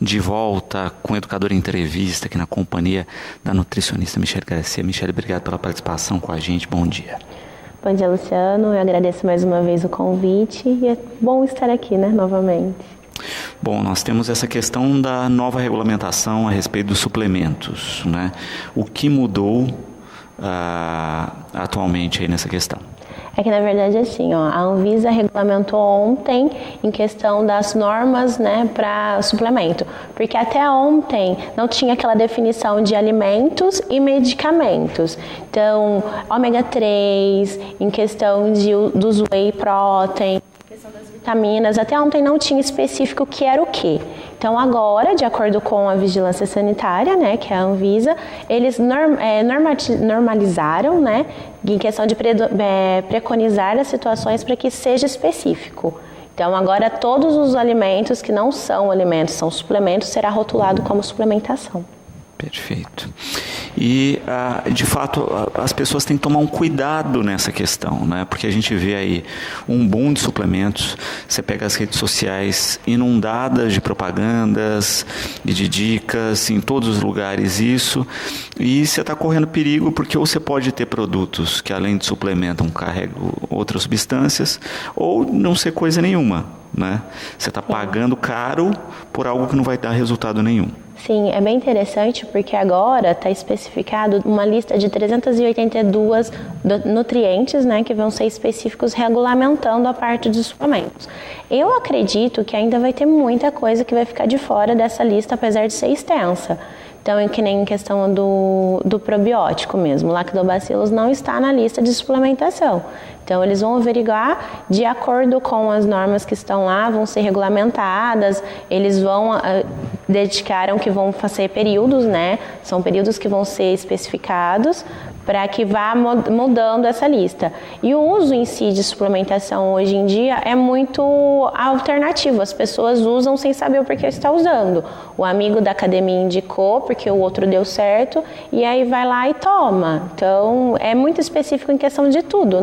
de volta com o Educador em Entrevista aqui na companhia da nutricionista Michele Garcia. Michele, obrigado pela participação com a gente. Bom dia. Bom dia, Luciano. Eu agradeço mais uma vez o convite e é bom estar aqui, novamente. Bom, nós temos essa questão da nova regulamentação a respeito dos suplementos, né? O que mudou atualmente aí nessa questão? É que, na verdade, assim, a Anvisa regulamentou ontem em questão das normas, para suplemento. Porque até ontem não tinha aquela definição de alimentos e medicamentos. Então, ômega 3, em questão dos whey protein, questão das vitaminas, até ontem não tinha específico o que era o quê. Então agora, de acordo com a Vigilância Sanitária, que é a Anvisa, eles normalizaram, em questão de preconizar as situações para que seja específico. Então agora todos os alimentos que não são alimentos, são suplementos, será rotulado como suplementação. Perfeito. E, de fato, as pessoas têm que tomar um cuidado nessa questão, porque a gente vê aí um boom de suplementos, você pega as redes sociais inundadas de propagandas e de dicas em todos os lugares isso, e você está correndo perigo porque ou você pode ter produtos que além de suplementam carregam outras substâncias ou não ser coisa nenhuma, Você está pagando caro por algo que não vai dar resultado nenhum. Sim, é bem interessante porque agora está especificado uma lista de 382 nutrientes, que vão ser específicos regulamentando a parte dos suplementos. Eu acredito que ainda vai ter muita coisa que vai ficar de fora dessa lista, apesar de ser extensa. Então, é que nem em questão do probiótico mesmo, o lactobacillus não está na lista de suplementação. Então, eles vão averiguar de acordo com as normas que estão lá, vão ser regulamentadas, eles vão dedicaram que vão fazer períodos, São períodos que vão ser especificados para que vá mudando essa lista. E o uso em si de suplementação hoje em dia é muito alternativo. As pessoas usam sem saber o porquê está usando. O amigo da academia indicou porque o outro deu certo e aí vai lá e toma. Então, é muito específico em questão de tudo,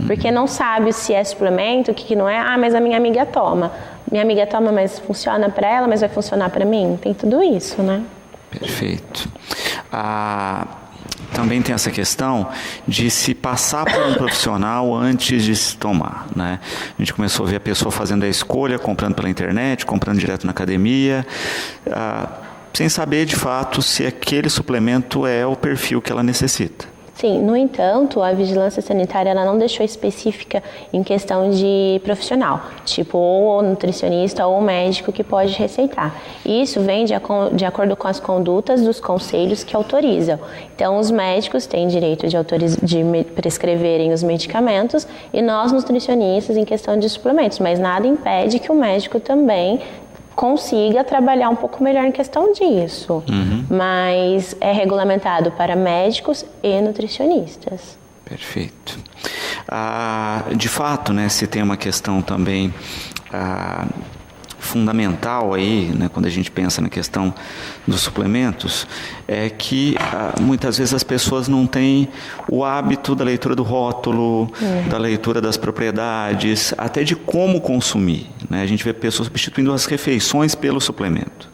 Porque não sabe se é suplemento, o que não é. Mas a minha amiga toma. Minha amiga toma, mas funciona para ela, mas vai funcionar para mim? Tem tudo isso, Perfeito. Também tem essa questão de se passar por um profissional antes de se tomar, A gente começou a ver a pessoa fazendo a escolha, comprando pela internet, comprando direto na academia, sem saber de fato se aquele suplemento é o perfil que ela necessita. Sim, no entanto, a vigilância sanitária ela não deixou específica em questão de profissional, tipo ou nutricionista ou médico que pode receitar. Isso vem de acordo com as condutas dos conselhos que autorizam. Então, os médicos têm direito de prescreverem os medicamentos e nós, nutricionistas, em questão de suplementos, mas nada impede que o médico também consiga trabalhar um pouco melhor em questão disso, mas é regulamentado para médicos e nutricionistas. Perfeito. De fato, se tem uma questão também fundamental aí, quando a gente pensa na questão dos suplementos, é que muitas vezes as pessoas não têm o hábito da leitura do rótulo, da leitura das propriedades, até de como consumir, A gente vê pessoas substituindo as refeições pelo suplemento.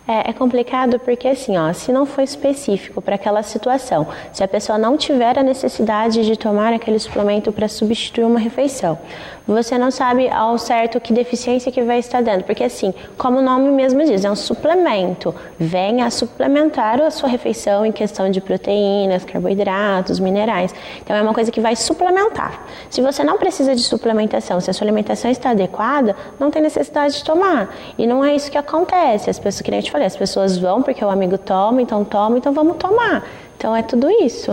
É complicado porque assim, se não for específico para aquela situação, se a pessoa não tiver a necessidade de tomar aquele suplemento para substituir uma refeição, você não sabe ao certo que deficiência que vai estar dando, porque assim, como o nome mesmo diz, é um suplemento, vem a suplementar a sua refeição em questão de proteínas, carboidratos, minerais, então é uma coisa que vai suplementar. Se você não precisa de suplementação, se a sua alimentação está adequada, não tem necessidade de tomar, e não é isso que acontece, as pessoas, que nem eu te falei, as pessoas vão porque o amigo toma, então vamos tomar, então é tudo isso,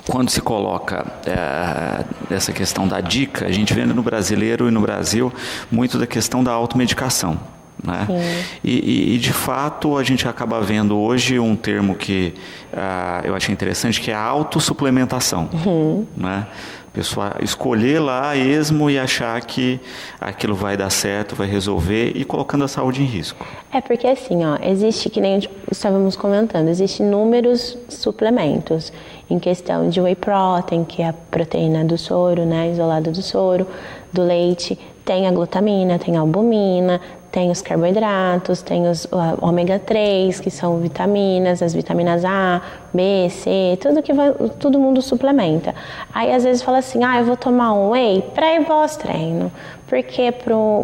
Quando se coloca essa questão da dica, a gente vê no brasileiro e no Brasil muito da questão da automedicação. E de fato a gente acaba vendo hoje um termo que eu achei interessante, que é a autossuplementação. A pessoa escolher lá a esmo e achar que aquilo vai dar certo, vai resolver e colocando a saúde em risco. É porque assim, existe, que nem estávamos comentando, existem inúmeros suplementos em questão de whey protein, que é a proteína do soro, isolada do soro, do leite. Tem a glutamina, tem a albumina, tem os carboidratos, tem os ômega 3, que são vitaminas, as vitaminas A, B, C, tudo que todo mundo suplementa. Aí às vezes fala assim, eu vou tomar um whey pré e pós-treino, porque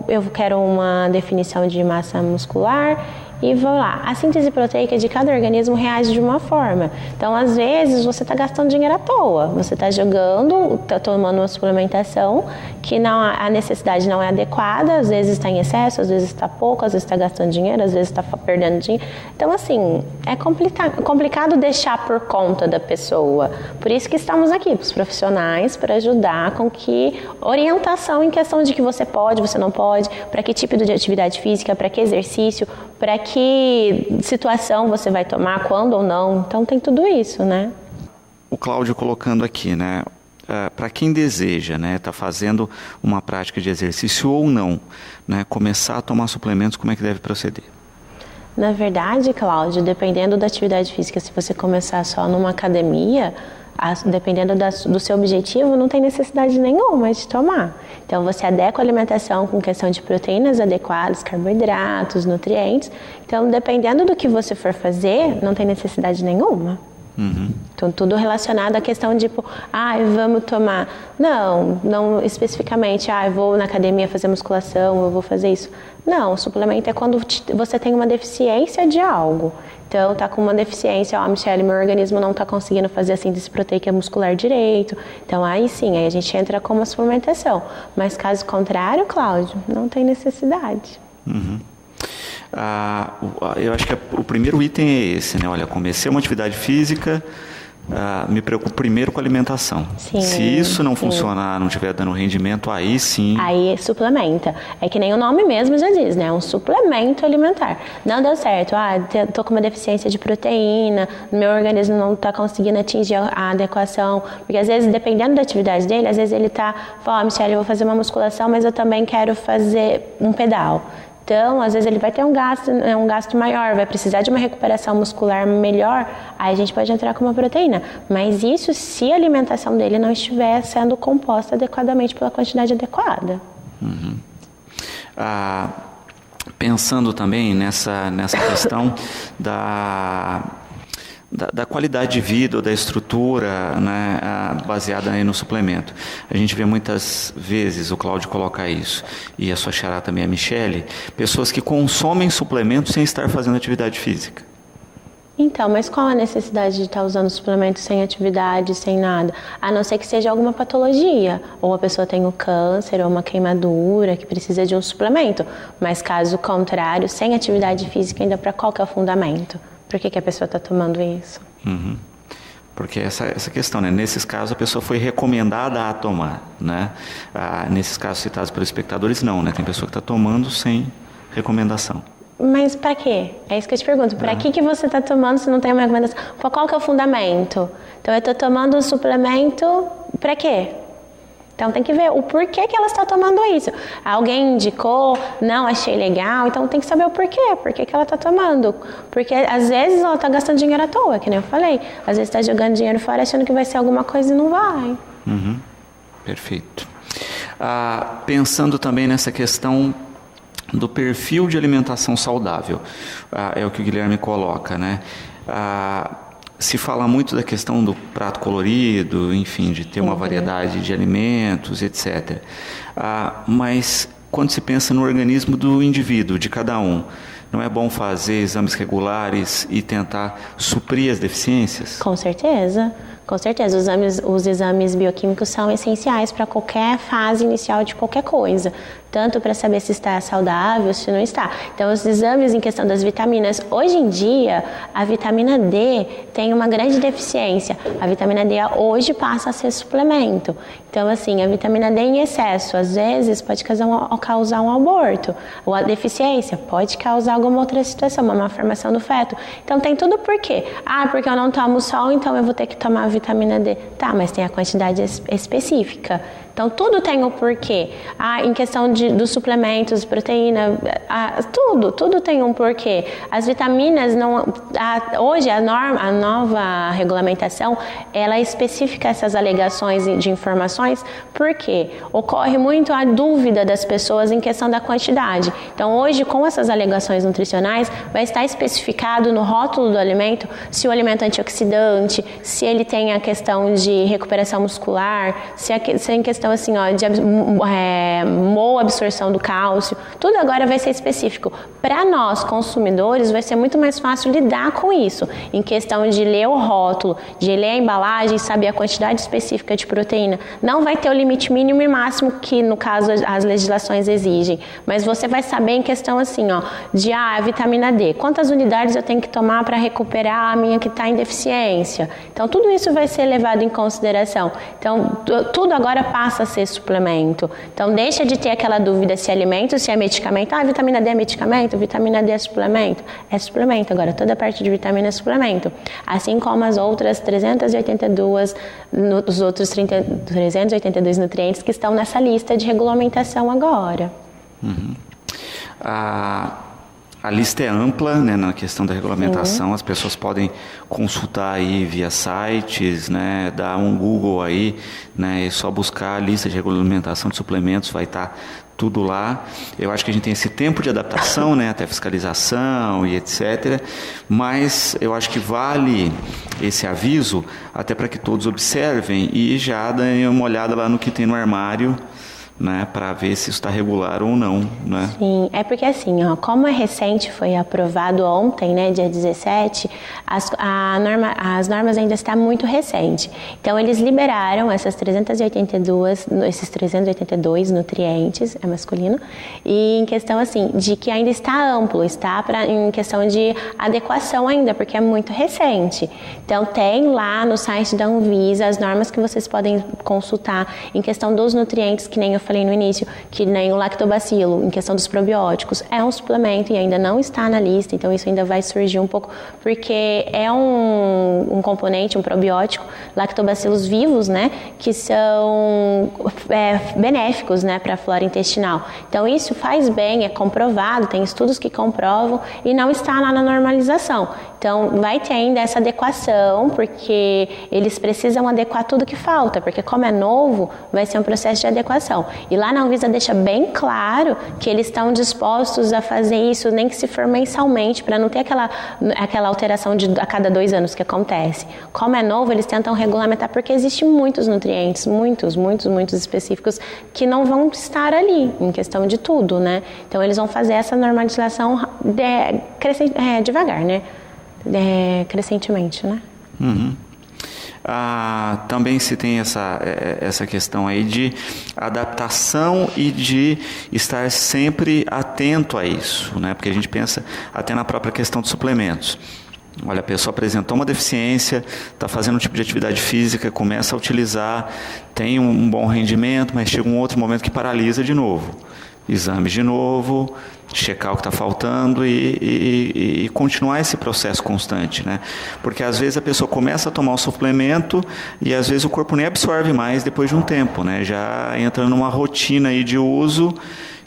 eu quero uma definição de massa muscular e vou lá. A síntese proteica de cada organismo reage de uma forma. Então, às vezes, você está gastando dinheiro à toa. Você está está tomando uma suplementação que a necessidade não é adequada, às vezes está em excesso, às vezes está pouco, às vezes está gastando dinheiro, às vezes está perdendo dinheiro. Então, assim, é complicado deixar por conta da pessoa. Por isso que estamos aqui, os profissionais, para ajudar com que orientação em questão de que você pode, você não pode, para que tipo de atividade física, para que exercício, para que situação você vai tomar, quando ou não. Então tem tudo isso, né? O Cláudio colocando aqui, né? Para quem deseja, né, tá fazendo uma prática de exercício ou não, né, começar a tomar suplementos, como é que deve proceder? Na verdade, Cláudio, dependendo da atividade física, se você começar só numa academia, dependendo do seu objetivo, não tem necessidade nenhuma de tomar. Então, você adequa a alimentação com questão de proteínas adequadas, carboidratos, nutrientes. Então, dependendo do que você for fazer, não tem necessidade nenhuma. Uhum. Então, tudo relacionado à questão de, vamos tomar. Não especificamente, eu vou na academia fazer musculação, eu vou fazer isso. Não, o suplemento é quando você tem uma deficiência de algo. Então, tá com uma deficiência, Michele, meu organismo não tá conseguindo fazer a síntese proteica muscular direito. Então, aí sim, aí a gente entra com uma suplementação. Mas caso contrário, Cláudio, não tem necessidade. Uhum. Eu acho que o primeiro item é esse, né? Olha, comecei uma atividade física, me preocupo primeiro com a alimentação. Sim, se isso não funcionar, não estiver dando rendimento, aí sim... Aí suplementa. É que nem o nome mesmo já diz, né? É um suplemento alimentar. Não deu certo, tô com uma deficiência de proteína, meu organismo não tá conseguindo atingir a adequação. Porque às vezes, dependendo da atividade dele, às vezes ele fala, Michele, eu vou fazer uma musculação, mas eu também quero fazer um pedal. Então, às vezes ele vai ter um gasto maior, vai precisar de uma recuperação muscular melhor, aí a gente pode entrar com uma proteína. Mas isso se a alimentação dele não estiver sendo composta adequadamente pela quantidade adequada. Uhum. Pensando também nessa questão da qualidade de vida ou da estrutura, né, baseada aí no suplemento. A gente vê muitas vezes, o Cláudio coloca isso, e a sua xará também, a Michele, pessoas que consomem suplementos sem estar fazendo atividade física. Então, mas qual a necessidade de estar usando suplemento sem atividade, sem nada? A não ser que seja alguma patologia, ou a pessoa tem um câncer, ou uma queimadura, que precisa de um suplemento. Mas caso contrário, sem atividade física, ainda para qual que é o fundamento? Por que a pessoa está tomando isso? Uhum. Porque essa questão, né? Nesses casos a pessoa foi recomendada a tomar, né? Nesses casos citados pelos espectadores, não, né? Tem pessoa que está tomando sem recomendação. Mas para quê? É isso que eu te pergunto. Para que você está tomando se não tem uma recomendação? Qual que é o fundamento? Então eu estou tomando um suplemento para quê? Então tem que ver o porquê que ela está tomando isso. Alguém indicou, não achei legal, então tem que saber o porquê. Por que ela está tomando? Porque às vezes ela está gastando dinheiro à toa, que nem eu falei. Às vezes está jogando dinheiro fora achando que vai ser alguma coisa e não vai. Uhum. Perfeito. Pensando também nessa questão do perfil de alimentação saudável, é o que o Guilherme coloca, né? Se fala muito da questão do prato colorido, enfim, de ter uma variedade de alimentos, etc. Mas quando se pensa no organismo do indivíduo, de cada um, não é bom fazer exames regulares e tentar suprir as deficiências? Com certeza. Com certeza, os exames bioquímicos são essenciais para qualquer fase inicial de qualquer coisa, tanto para saber se está saudável, se não está. Então, os exames em questão das vitaminas, hoje em dia, a vitamina D tem uma grande deficiência. A vitamina D hoje passa a ser suplemento. Então, assim, a vitamina D em excesso, às vezes, pode causar um aborto. Ou a deficiência pode causar alguma outra situação, uma malformação do feto. Então, tem tudo por quê? Porque eu não tomo sol, então eu vou ter que tomar vitamina D. Tá, mas tem a quantidade específica. Então, tudo tem o porquê. Em questão dos suplementos, proteína, tudo tem um porquê. As vitaminas, hoje a nova regulamentação, ela especifica essas alegações de informações, porque ocorre muito a dúvida das pessoas em questão da quantidade. Então, hoje, com essas alegações nutricionais, vai estar especificado no rótulo do alimento se o alimento é antioxidante, se ele tem a questão de recuperação muscular, se é em questão assim, de boa absorção do cálcio, tudo agora vai ser específico. Para nós, consumidores, vai ser muito mais fácil lidar com isso, em questão de ler o rótulo, de ler a embalagem, saber a quantidade específica de proteína. Não vai ter o limite mínimo e máximo que, no caso, as legislações exigem, mas você vai saber em questão assim, de a vitamina D, quantas unidades eu tenho que tomar para recuperar a minha que está em deficiência. Então, tudo isso vai ser levado em consideração. Então, tudo agora passa a ser suplemento. Então, deixa de ter aquela dúvida se é alimento, se é medicamento. Vitamina D é medicamento, vitamina D é suplemento. É suplemento agora, toda parte de vitamina é suplemento. Assim como as outras 382, os outros 382 nutrientes que estão nessa lista de regulamentação agora. Uhum. A lista é ampla, né, na questão da regulamentação. Sim. As pessoas podem consultar aí via sites, né, dar um Google aí, né, e só buscar a lista de regulamentação de suplementos, vai estar tudo lá. Eu acho que a gente tem esse tempo de adaptação, né, até fiscalização e etc. Mas eu acho que vale esse aviso até para que todos observem e já deem uma olhada lá no que tem no armário, né, para ver se isso está regular ou não, né? Sim, é porque assim, como é recente, foi aprovado ontem, né, dia 17, as normas ainda estão muito recentes. Então, eles liberaram esses 382 nutrientes, é masculino, e em questão assim, de que ainda está amplo, em questão de adequação ainda, porque é muito recente. Então, tem lá no site da Anvisa as normas que vocês podem consultar em questão dos nutrientes, que nem eu falei no início, que nem o lactobacilo, em questão dos probióticos, é um suplemento e ainda não está na lista, então isso ainda vai surgir um pouco, porque é um componente, um probiótico, lactobacilos vivos, né, que são benéficos, né, para a flora intestinal. Então isso faz bem, é comprovado, tem estudos que comprovam e não está lá na normalização. Então vai ter ainda essa adequação, porque eles precisam adequar tudo que falta, porque como é novo, vai ser um processo de adequação. E lá na Anvisa deixa bem claro que eles estão dispostos a fazer isso, nem que se for mensalmente, para não ter aquela alteração a cada 2 anos que acontece. Como é novo, eles tentam regulamentar, porque existem muitos nutrientes, muitos específicos, que não vão estar ali, em questão de tudo, né? Então, eles vão fazer essa normalização devagar, né? Crescentemente, né? Uhum. Também se tem essa questão aí de adaptação e de estar sempre atento a isso, né? Porque a gente pensa até na própria questão de suplementos. Olha, a pessoa apresentou uma deficiência, está fazendo um tipo de atividade física, começa a utilizar, tem um bom rendimento, mas chega um outro momento que paralisa de novo. Exames de novo, checar o que está faltando e continuar esse processo constante, né? Porque às vezes a pessoa começa a tomar um suplemento e às vezes o corpo nem absorve mais depois de um tempo, né? Já entra numa rotina aí de uso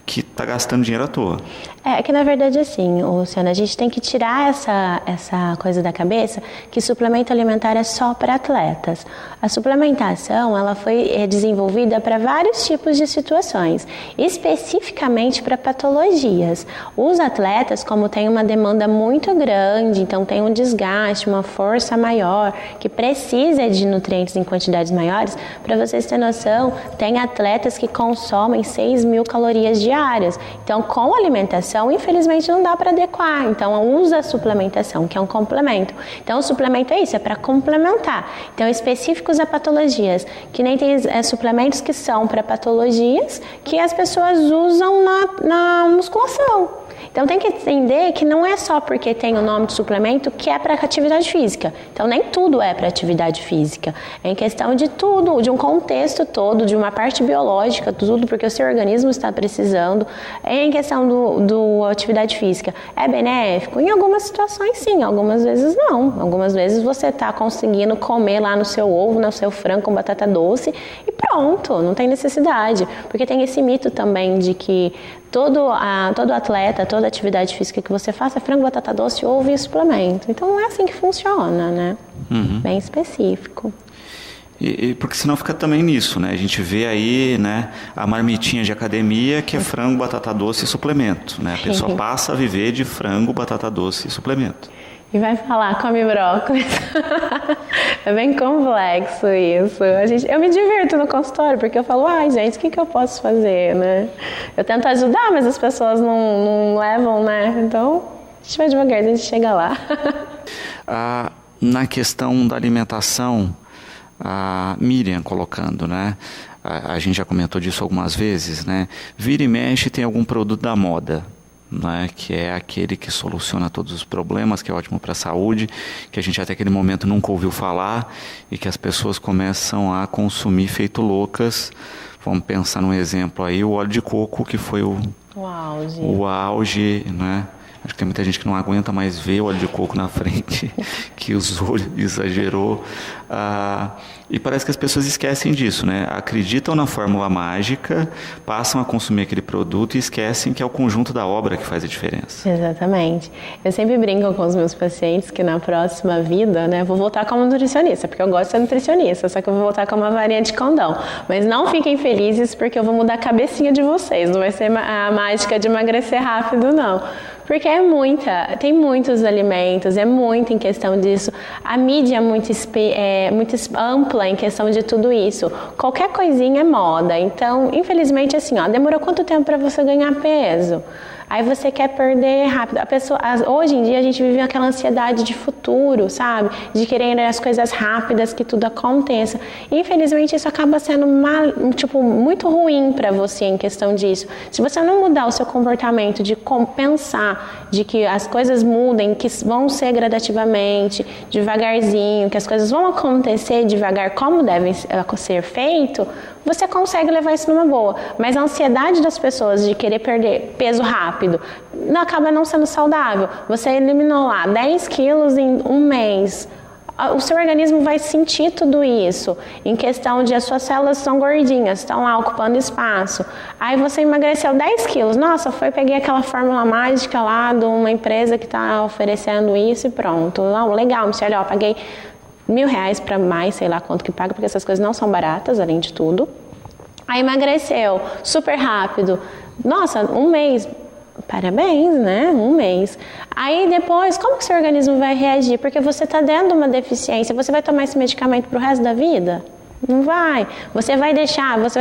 que está gastando dinheiro à toa. É que na verdade assim, Luciana, a gente tem que tirar essa coisa da cabeça que suplemento alimentar é só para atletas. A suplementação, ela foi desenvolvida para vários tipos de situações, especificamente para patologias. Os atletas, como tem uma demanda muito grande, então tem um desgaste, uma força maior, que precisa de nutrientes em quantidades maiores, para vocês terem noção, tem atletas que consomem 6.000 calorias diárias. Então, com a alimentação, infelizmente não dá para adequar, então usa a suplementação, que é um complemento. Então o suplemento é isso, é para complementar. Então específicos a patologias, que nem tem suplementos que são para patologias que as pessoas usam na musculação. Então tem que entender que não é só porque tem o nome de suplemento que é para atividade física. Então nem tudo é para atividade física. É em questão de tudo, de um contexto todo, de uma parte biológica, tudo porque o seu organismo está precisando. É em questão do atividade física. É benéfico? Em algumas situações sim, algumas vezes não. Algumas vezes você está conseguindo comer lá no seu ovo, no seu frango com batata doce e pronto, não tem necessidade. Porque tem esse mito também de que todo atleta, toda atividade física que você faça é frango, batata doce, ovo e suplemento. Então não é assim que funciona, né? Bem específico. E porque senão fica também nisso, né? A gente vê aí, né, a marmitinha de academia que é frango, batata doce e suplemento, né? A pessoa passa a viver de frango, batata doce e suplemento. E vai falar, come brócolis. É bem complexo isso. Eu me divirto no consultório, porque eu falo, gente, o que eu posso fazer, né? Eu tento ajudar, mas as pessoas não levam, né? Então, a gente vai devagar, a gente chega lá. Na questão da alimentação, a Miriam colocando, né? A gente já comentou disso algumas vezes, né? Vira e mexe tem algum produto da moda, né, que é aquele que soluciona todos os problemas, que é ótimo para a saúde, que a gente até aquele momento nunca ouviu falar e que as pessoas começam a consumir feito loucas. Vamos pensar num exemplo aí, o óleo de coco, que foi o auge, né? Acho que tem muita gente que não aguenta mais ver o óleo de coco na frente, que usou, exagerou. E parece que as pessoas esquecem disso, né? Acreditam na fórmula mágica, passam a consumir aquele produto e esquecem que é o conjunto da obra que faz a diferença. Exatamente. Eu sempre brinco com os meus pacientes que na próxima vida, né, vou voltar como nutricionista, porque eu gosto de ser nutricionista, só que eu vou voltar com uma varinha de condão. Mas não fiquem felizes porque eu vou mudar a cabecinha de vocês, não vai ser a mágica de emagrecer rápido, não. Porque tem muitos alimentos, é muito em questão disso. A mídia é muito ampla em questão de tudo isso. Qualquer coisinha é moda. Então, infelizmente, assim, demorou quanto tempo para você ganhar peso? Aí você quer perder rápido. Hoje em dia a gente vive aquela ansiedade de futuro, sabe? De querer as coisas rápidas, que tudo aconteça. E, infelizmente isso acaba sendo muito ruim para você em questão disso. Se você não mudar o seu comportamento de pensar, de que as coisas mudem, que vão ser gradativamente, devagarzinho, que as coisas vão acontecer devagar como devem ser feito, você consegue levar isso numa boa. Mas a ansiedade das pessoas de querer perder peso rápido acaba não sendo saudável. Você eliminou lá 10 quilos em um mês. O seu organismo vai sentir tudo isso em questão de as suas células são gordinhas, estão lá ocupando espaço. Aí você emagreceu 10 quilos. Nossa, peguei aquela fórmula mágica lá de uma empresa que está oferecendo isso e pronto. Não, legal, Michele, paguei R$1.000 para mais, sei lá quanto que paga, porque essas coisas não são baratas, além de tudo. Aí emagreceu super rápido. Nossa, um mês. Parabéns, né? Um mês. Aí depois, como que seu organismo vai reagir? Porque você está dentro de uma deficiência. Você vai tomar esse medicamento pro resto da vida? Não vai. Você vai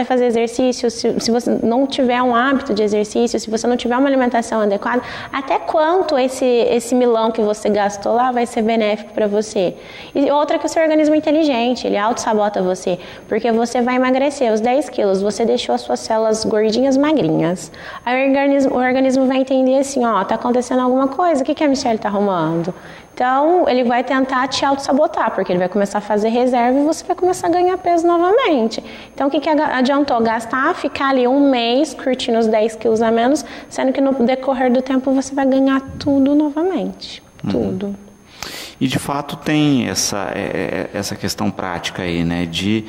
fazer exercício, se você não tiver um hábito de exercício, se você não tiver uma alimentação adequada, até quanto esse milão que você gastou lá vai ser benéfico para você? E outra que o seu organismo é inteligente, ele auto-sabota você, porque você vai emagrecer os 10 quilos, você deixou as suas células gordinhas magrinhas. Aí o organismo vai entender assim, tá acontecendo alguma coisa, o que a Michele tá arrumando? Então, ele vai tentar te auto-sabotar, porque ele vai começar a fazer reserva e você vai começar a ganhar peso novamente. Então, o que adiantou? Ficar ali um mês curtindo os 10 quilos a menos, sendo que no decorrer do tempo você vai ganhar tudo novamente. Tudo. E, de fato, tem essa questão prática aí, né? De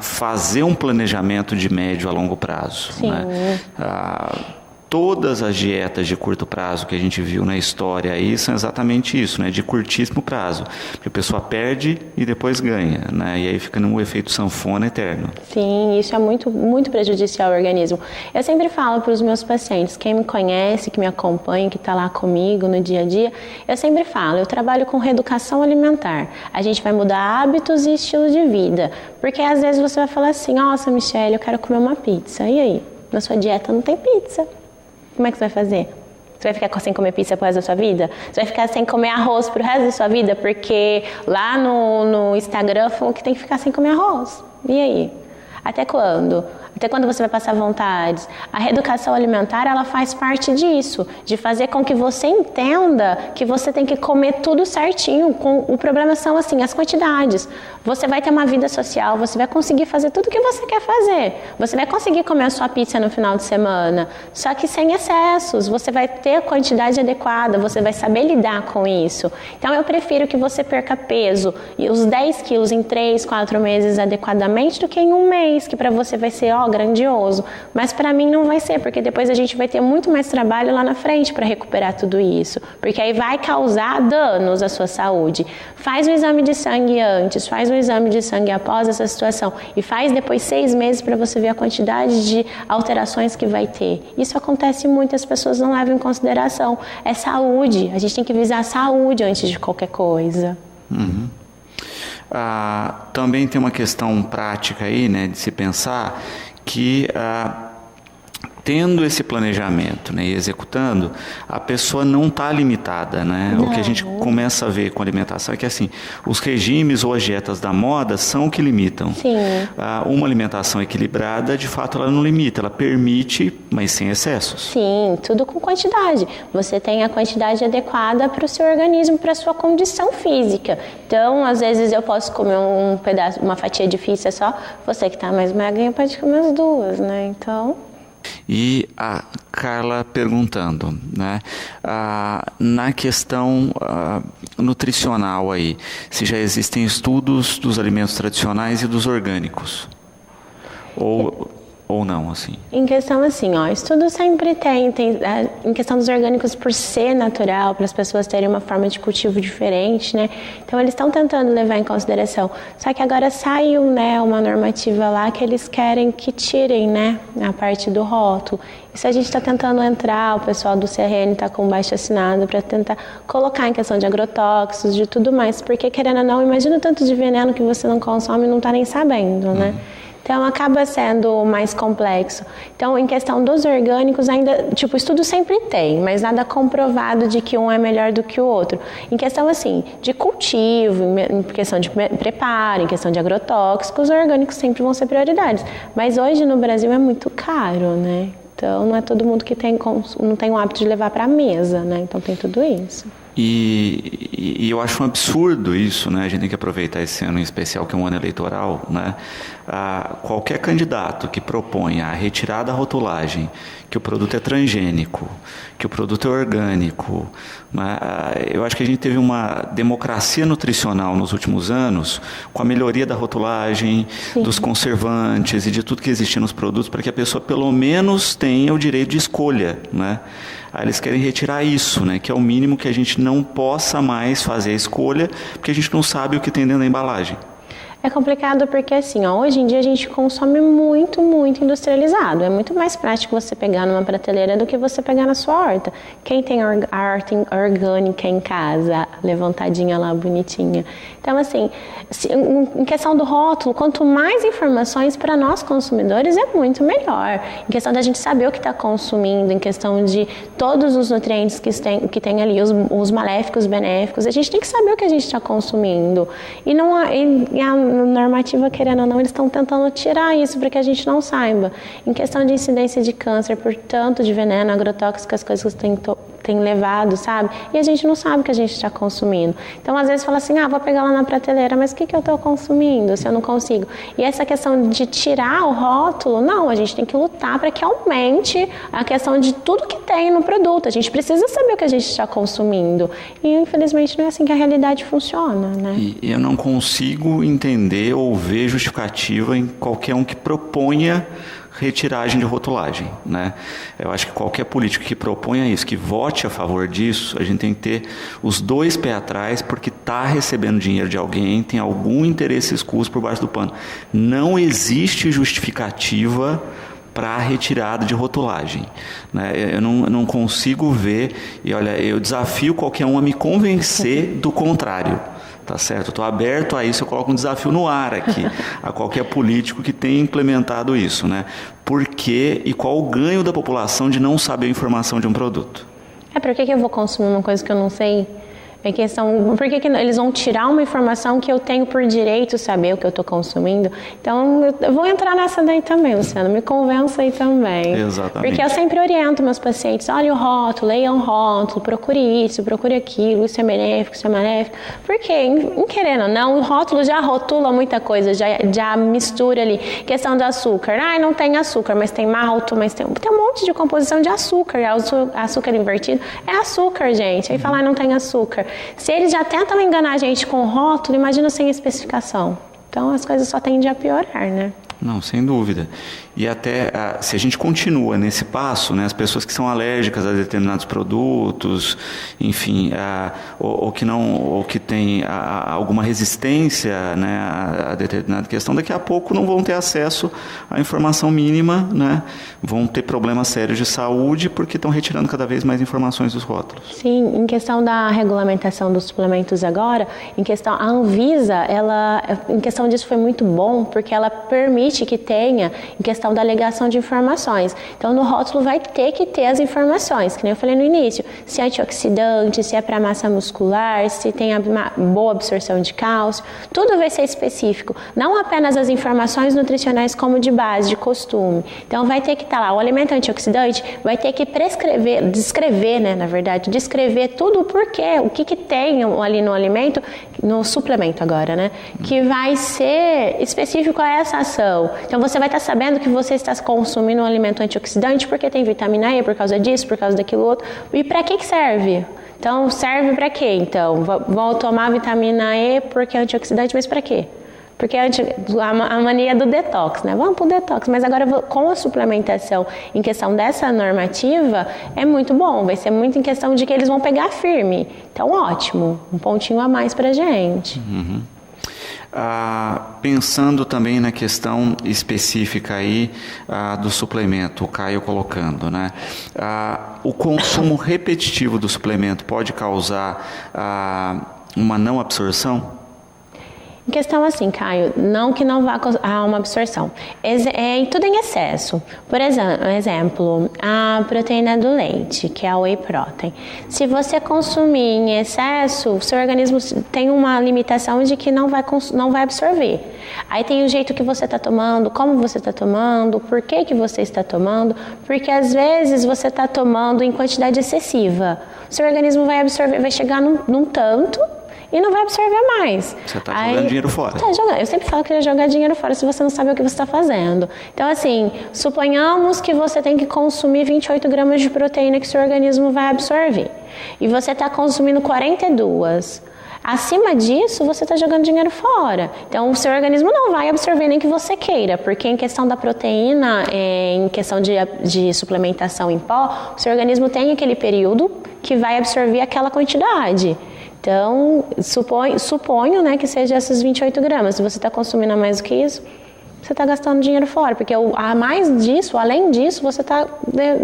fazer um planejamento de médio a longo prazo. Sim. Né? Todas as dietas de curto prazo que a gente viu na história aí são exatamente isso, né? De curtíssimo prazo. Porque a pessoa perde e depois ganha, né? E aí fica num efeito sanfona eterno. Sim, isso é muito, muito prejudicial ao organismo. Eu sempre falo para os meus pacientes, quem me conhece, que me acompanha, que está lá comigo no dia a dia, eu sempre falo, eu trabalho com reeducação alimentar. A gente vai mudar hábitos e estilo de vida. Porque às vezes você vai falar assim, nossa, Michele, eu quero comer uma pizza. E aí? Na sua dieta não tem pizza. Como é que você vai fazer? Você vai ficar sem comer pizza pro resto da sua vida? Você vai ficar sem comer arroz pro resto da sua vida? Porque lá no Instagram falou que tem que ficar sem comer arroz. E aí? Até quando? Até quando você vai passar vontades. A reeducação alimentar, ela faz parte disso, de fazer com que você entenda que você tem que comer tudo certinho. O problema são, assim, as quantidades. Você vai ter uma vida social, você vai conseguir fazer tudo o que você quer fazer. Você vai conseguir comer a sua pizza no final de semana, só que sem excessos. Você vai ter a quantidade adequada, você vai saber lidar com isso. Então, eu prefiro que você perca peso, e os 10 quilos em 3, 4 meses adequadamente, do que em um mês, que para você vai ser, grandioso, mas para mim não vai ser, porque depois a gente vai ter muito mais trabalho lá na frente para recuperar tudo isso, porque aí vai causar danos à sua saúde. Faz o exame de sangue antes, faz o exame de sangue após essa situação e faz depois 6 meses para você ver a quantidade de alterações que vai ter. Isso acontece muito, as pessoas não levam em consideração. É saúde, a gente tem que visar a saúde antes de qualquer coisa. Uhum. Também tem uma questão prática aí, né, de se pensar que tendo esse planejamento, né, e executando, a pessoa não está limitada, né? Não. O que a gente começa a ver com a alimentação é que, assim, os regimes ou as dietas da moda são o que limitam. Sim. Uma alimentação equilibrada, de fato, ela não limita, ela permite, mas sem excessos. Sim, tudo com quantidade. Você tem a quantidade adequada para o seu organismo, para a sua condição física. Então, às vezes eu posso comer um pedaço, uma fatia de pizza só, você que está mais magrinha pode comer as 2, né? Então... E a Carla perguntando, né, na questão nutricional aí, se já existem estudos dos alimentos tradicionais e dos orgânicos, ou não, assim? Em questão assim, estudo sempre tem em questão dos orgânicos, por ser natural, para as pessoas terem uma forma de cultivo diferente, né? Então eles estão tentando levar em consideração. Só que agora saiu, né, uma normativa lá que eles querem que tirem, né, a parte do rótulo. Isso a gente está tentando entrar, o pessoal do CRN está com baixo assinado para tentar colocar em questão de agrotóxicos, de tudo mais, porque querendo ou não, imagina o tanto de veneno que você não consome e não está nem sabendo, né? Então, acaba sendo mais complexo. Então, em questão dos orgânicos, ainda, estudo sempre tem, mas nada comprovado de que um é melhor do que o outro. Em questão, assim, de cultivo, em questão de preparo, em questão de agrotóxicos, os orgânicos sempre vão ser prioridades. Mas hoje, no Brasil, é muito caro, né? Então, não é todo mundo que não tem o hábito de levar para a mesa, né? Então, tem tudo isso. E eu acho um absurdo isso, né? A gente tem que aproveitar esse ano em especial, que é um ano eleitoral, né? Qualquer candidato que proponha a retirada da rotulagem, que o produto é transgênico, que o produto é orgânico, né? Eu acho que a gente teve uma democracia nutricional nos últimos anos, com a melhoria da rotulagem, sim, dos conservantes e de tudo que existia nos produtos, para que a pessoa pelo menos tenha o direito de escolha, né? Aí eles querem retirar isso, né? Que é o mínimo, que a gente não possa mais fazer a escolha, porque a gente não sabe o que tem dentro da embalagem. É complicado porque, assim, hoje em dia a gente consome muito, muito industrializado. É muito mais prático você pegar numa prateleira do que você pegar na sua horta. Quem tem a horta orgânica em casa, levantadinha lá, bonitinha. Então, assim, em questão do rótulo, quanto mais informações para nós consumidores, é muito melhor. Em questão da gente saber o que está consumindo, em questão de todos os nutrientes que tem ali, os maléficos, benéficos, a gente tem que saber o que a gente está consumindo. E a normativa, querendo ou não, eles estão tentando tirar isso para que a gente não saiba. Em questão de incidência de câncer, por tanto de veneno, agrotóxico, as coisas que tem levado, sabe? E a gente não sabe o que a gente está consumindo. Então, às vezes, fala assim, vou pegar lá na prateleira, mas o que eu estou consumindo se eu não consigo? E essa questão de tirar o rótulo, não, a gente tem que lutar para que aumente a questão de tudo que tem no produto. A gente precisa saber o que a gente está consumindo. E, infelizmente, não é assim que a realidade funciona, né? E eu não consigo entender ou ver justificativa em qualquer um que proponha retiragem de rotulagem, né? Eu acho que qualquer político que proponha isso, que vote a favor disso, a gente tem que ter os dois pés atrás, porque está recebendo dinheiro de alguém, tem algum interesse escuso por baixo do pano. Não existe justificativa para a retirada de rotulagem, né? Eu não consigo ver, e olha, eu desafio qualquer um a me convencer do contrário. Tá certo? Estou aberto a isso, eu coloco um desafio no ar aqui, a qualquer político que tenha implementado isso, né? Por quê e qual o ganho da população de não saber a informação de um produto? Por que eu vou consumir uma coisa que eu não sei? É questão, por que eles vão tirar uma informação que eu tenho por direito saber o que eu estou consumindo? Então, eu vou entrar nessa daí também, Luciano, me convença aí também. Exatamente. Porque eu sempre oriento meus pacientes, olha o rótulo, leia o rótulo, procure isso, procure aquilo, isso é benéfico, isso é maléfico. Porque, em querendo ou não, o rótulo já rotula muita coisa, já mistura ali. Questão do açúcar, não tem açúcar, mas tem malto, mas tem um monte de composição de açúcar. Açúcar invertido é açúcar, gente. Aí falar não tem açúcar. Se eles já tentam enganar a gente com o rótulo, imagina sem especificação. Então as coisas só tendem a piorar, né? Não, sem dúvida. E até se a gente continua nesse passo, né, as pessoas que são alérgicas a determinados produtos, enfim, ou que têm alguma resistência, né, a determinada questão, daqui a pouco não vão ter acesso à informação mínima, né, vão ter problemas sérios de saúde porque estão retirando cada vez mais informações dos rótulos. Sim, em questão da regulamentação dos suplementos agora, a Anvisa, em questão disso foi muito bom, porque ela permite que tenha, em questão da alegação de informações. Então, no rótulo vai ter que ter as informações, que nem eu falei no início, se é antioxidante, se é para massa muscular, se tem boa absorção de cálcio, tudo vai ser específico. Não apenas as informações nutricionais como de base, de costume. Então, vai ter que estar lá, o alimento antioxidante vai ter que descrever tudo o porquê, o que tem ali no alimento, no suplemento agora, né? Que vai ser específico a essa ação. Então, você vai estar sabendo que você está consumindo um alimento antioxidante porque tem vitamina E, por causa disso, por causa daquilo outro. E para que serve? Então, serve para quê? Então, vou tomar vitamina E porque é antioxidante, mas para quê? Porque a mania do detox, né? Vamos para o detox. Mas agora, com a suplementação em questão dessa normativa, é muito bom. Vai ser muito em questão de que eles vão pegar firme. Então, ótimo. Um pontinho a mais para a gente. Uhum. Pensando também na questão específica aí do suplemento, o Caio colocando, né? O consumo repetitivo do suplemento pode causar uma não absorção? Em questão assim, Caio, não que não vá a uma absorção. Tudo em excesso. Por exemplo, a proteína do leite, que é a whey protein. Se você consumir em excesso, o seu organismo tem uma limitação de que não vai absorver. Aí tem o jeito que você está tomando, como você está tomando, por que você está tomando, porque às vezes você está tomando em quantidade excessiva. O seu organismo vai absorver, vai chegar num tanto e não vai absorver mais. Você está jogando dinheiro fora. Eu sempre falo que é jogar dinheiro fora se você não sabe o que você está fazendo. Então, assim, suponhamos que você tem que consumir 28 gramas de proteína que seu organismo vai absorver. E você está consumindo 42. Acima disso, você está jogando dinheiro fora. Então, o seu organismo não vai absorver nem que você queira, porque em questão da proteína, em questão de suplementação em pó, o seu organismo tem aquele período que vai absorver aquela quantidade. Então, suponho, né, que seja essas 28 gramas. Se você está consumindo mais do que isso, você está gastando dinheiro fora, porque a mais disso, além disso, você está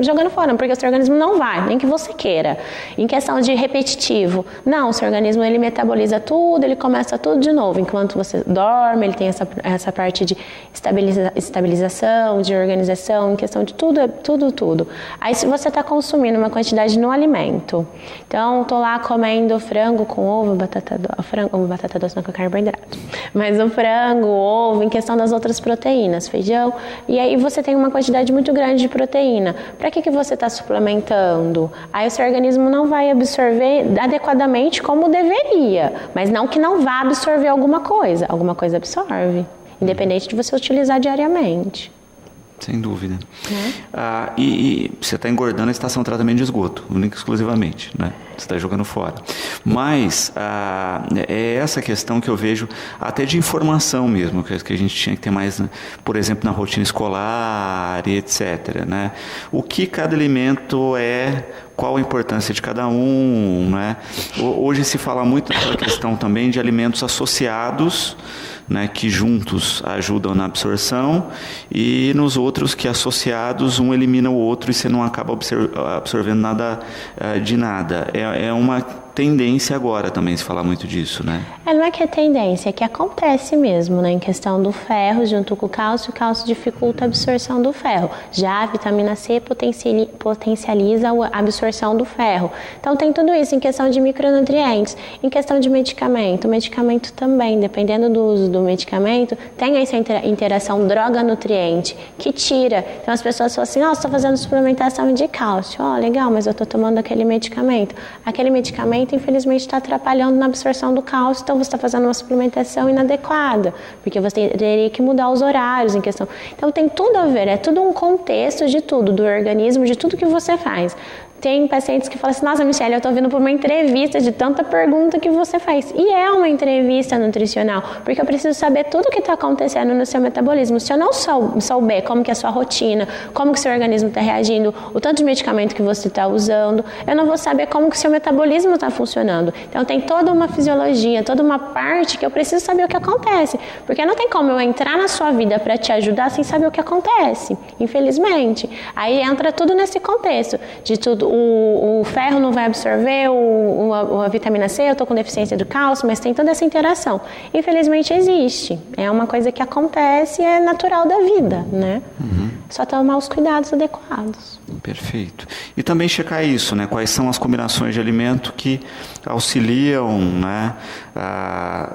jogando fora, porque o seu organismo não vai, nem que você queira. Em questão de repetitivo, não, o seu organismo ele metaboliza tudo, ele começa tudo de novo. Enquanto você dorme, ele tem essa parte de estabilização, de organização, em questão de tudo. Aí se você está consumindo uma quantidade no alimento, então estou lá comendo frango com ovo, batata doce não com carboidrato, mas o frango, o ovo, em questão das outras proteínas, feijão, e aí você tem uma quantidade muito grande de proteína. Para que você está suplementando? Aí o seu organismo não vai absorver adequadamente como deveria, mas não que não vá absorver alguma coisa absorve, independente de você utilizar diariamente. Sem dúvida. E você está engordando a estação de tratamento de esgoto, única e exclusivamente, né? Você está jogando fora. Mas é essa questão que eu vejo até de informação mesmo, que a gente tinha que ter mais, por exemplo, na rotina escolar e etc. Né? O que cada alimento é, qual a importância de cada um, né? Hoje se fala muito daquela questão também de alimentos associados, né, que juntos ajudam na absorção, e nos outros que associados um elimina o outro e você não acaba absorvendo nada de nada. É uma tendência agora também se falar muito disso, né? Não é que é tendência, é que acontece mesmo, né? Em questão do ferro, junto com o cálcio dificulta a absorção do ferro. Já a vitamina C potencializa a absorção do ferro. Então tem tudo isso em questão de micronutrientes, em questão de medicamento. O medicamento também, dependendo do uso do medicamento, tem essa interação droga-nutriente que tira. Então as pessoas falam assim, estou fazendo suplementação de cálcio. Legal, mas eu estou tomando aquele medicamento. Aquele medicamento, infelizmente, está atrapalhando na absorção do cálcio, então você está fazendo uma suplementação inadequada, porque você teria que mudar os horários em questão. Então tem tudo a ver, é tudo um contexto de tudo, do organismo, de tudo que você faz. Tem pacientes que falam assim, nossa, Michele, eu estou vindo por uma entrevista de tanta pergunta que você faz. E é uma entrevista nutricional, porque eu preciso saber tudo o que está acontecendo no seu metabolismo. Se eu não souber como que é a sua rotina, como que o seu organismo está reagindo, o tanto de medicamento que você está usando, eu não vou saber como que o seu metabolismo está funcionando. Então tem toda uma fisiologia, toda uma parte que eu preciso saber o que acontece. Porque não tem como eu entrar na sua vida para te ajudar sem saber o que acontece, infelizmente. Aí entra tudo nesse contexto de tudo. O ferro não vai absorver a vitamina C, eu estou com deficiência do cálcio, mas tem toda essa interação. Infelizmente existe. É uma coisa que acontece, é natural da vida, né? Só tomar os cuidados adequados. Perfeito. E também checar isso, né? Quais são as combinações de alimento que auxiliam, né?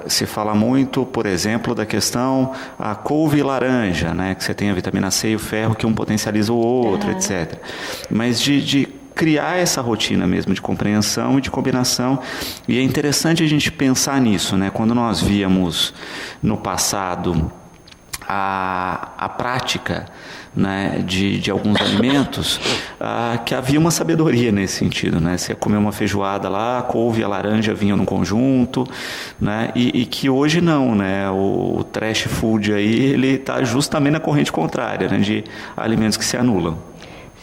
Se fala muito, por exemplo, da questão a couve e laranja, né? Que você tem a vitamina C e o ferro, que um potencializa o outro, etc. Mas de criar essa rotina mesmo de compreensão e de combinação. E é interessante a gente pensar nisso, né? Quando nós víamos no passado a prática, né, de alguns alimentos, que havia uma sabedoria nesse sentido, né? Você comeu uma feijoada lá, a couve e a laranja vinham no conjunto, né? E que hoje não, né? O trash food aí, ele está justamente na corrente contrária, né? De alimentos que se anulam.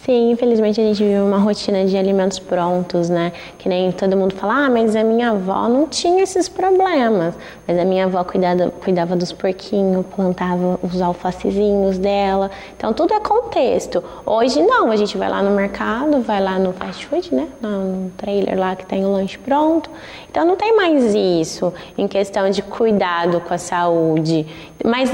Sim, infelizmente a gente vive uma rotina de alimentos prontos, né? Que nem todo mundo fala, mas a minha avó não tinha esses problemas. Mas a minha avó cuidava dos porquinhos, plantava os alfacezinhos dela. Então tudo é contexto. Hoje não, a gente vai lá no mercado, vai lá no fast food, né? No trailer lá que tem o lanche pronto. Então não tem mais isso em questão de cuidado com a saúde. Mas,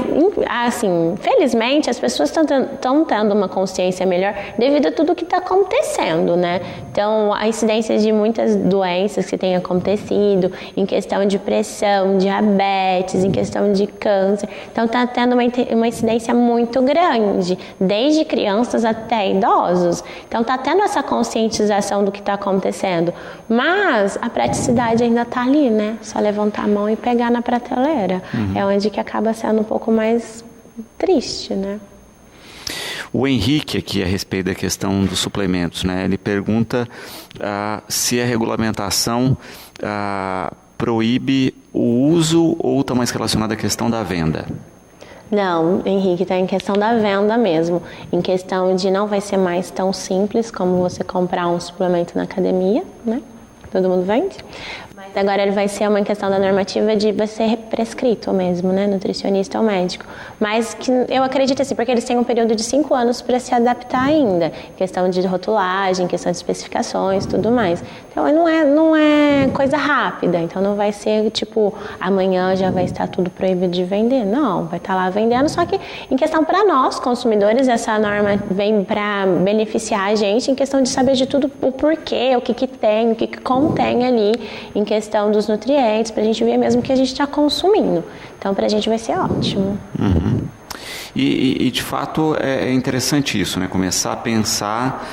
assim, felizmente as pessoas estão tendo uma consciência melhor devido a tudo que está acontecendo, né? Então, a incidência de muitas doenças que têm acontecido, em questão de pressão, diabetes, em questão de câncer. Então, está tendo uma incidência muito grande, desde crianças até idosos. Então, está tendo essa conscientização do que está acontecendo. Mas a praticidade ainda está ali, né? Só levantar a mão e pegar na prateleira. É onde que acaba sendo um pouco mais triste, né? O Henrique aqui a respeito da questão dos suplementos, né? Ele pergunta se a regulamentação proíbe o uso ou está mais relacionada à questão da venda. Não, Henrique, está em questão da venda mesmo, em questão de não vai ser mais tão simples como você comprar um suplemento na academia, né? Todo mundo vende. Mas agora ele vai ser uma questão da normativa de vai ser prescrito mesmo, né? Nutricionista ou médico. Mas que eu acredito assim, porque eles têm um período de 5 anos para se adaptar ainda. Questão de rotulagem, questão de especificações, tudo mais. Então não é coisa rápida. Então não vai ser tipo, amanhã já vai estar tudo proibido de vender. Não, vai estar lá vendendo. Só que em questão para nós, consumidores, essa norma vem para beneficiar a gente em questão de saber de tudo o porquê, o que tem, o que contém ali, em questão dos nutrientes, para a gente ver mesmo o que a gente está consumindo. Então, para a gente vai ser ótimo. E de fato é interessante isso, né? Começar a pensar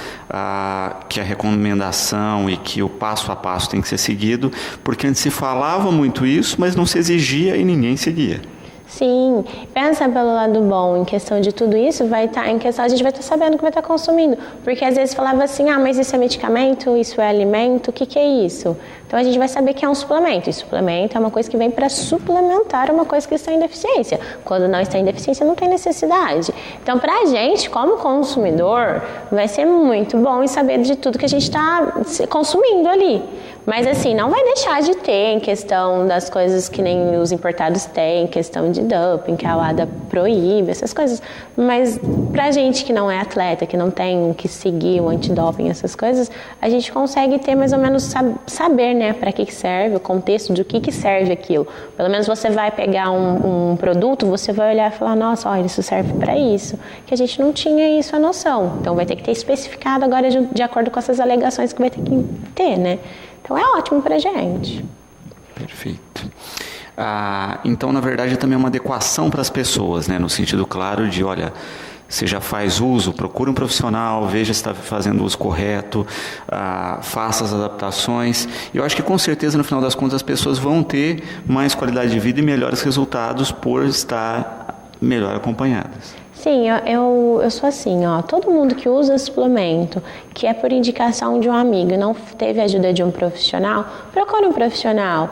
que a recomendação e que o passo a passo tem que ser seguido, porque antes se falava muito isso, mas não se exigia e ninguém seguia. Sim, pensa pelo lado bom, em questão de tudo isso, vai estar em questão, a gente vai estar sabendo o que vai estar consumindo, porque às vezes falava assim, mas isso é medicamento, isso é alimento, o que é isso? Então a gente vai saber que é um suplemento, e suplemento é uma coisa que vem para suplementar uma coisa que está em deficiência. Quando não está em deficiência, não tem necessidade. Então para a gente, como consumidor, vai ser muito bom em saber de tudo que a gente está consumindo ali. Mas assim, não vai deixar de ter em questão das coisas que nem os importados têm, em questão de doping, que a WADA proíbe, essas coisas. Mas pra gente que não é atleta, que não tem que seguir o antidoping, essas coisas, a gente consegue ter mais ou menos saber, né, para que serve, o contexto de o que serve aquilo. Pelo menos você vai pegar um produto, você vai olhar e falar, nossa, olha, isso serve para isso, que a gente não tinha isso a noção. Então vai ter que ter especificado agora de acordo com essas alegações que vai ter que ter, né? Então é ótimo pra gente. Perfeito. Então, na verdade, também é uma adequação para as pessoas, né? No sentido claro de, olha, você já faz uso, procure um profissional, veja se está fazendo o uso correto, faça as adaptações. E eu acho que com certeza, no final das contas, as pessoas vão ter mais qualidade de vida e melhores resultados por estar melhor acompanhadas. Sim, eu sou assim, ó, todo mundo que usa suplemento, que é por indicação de um amigo e não teve ajuda de um profissional, procure um profissional.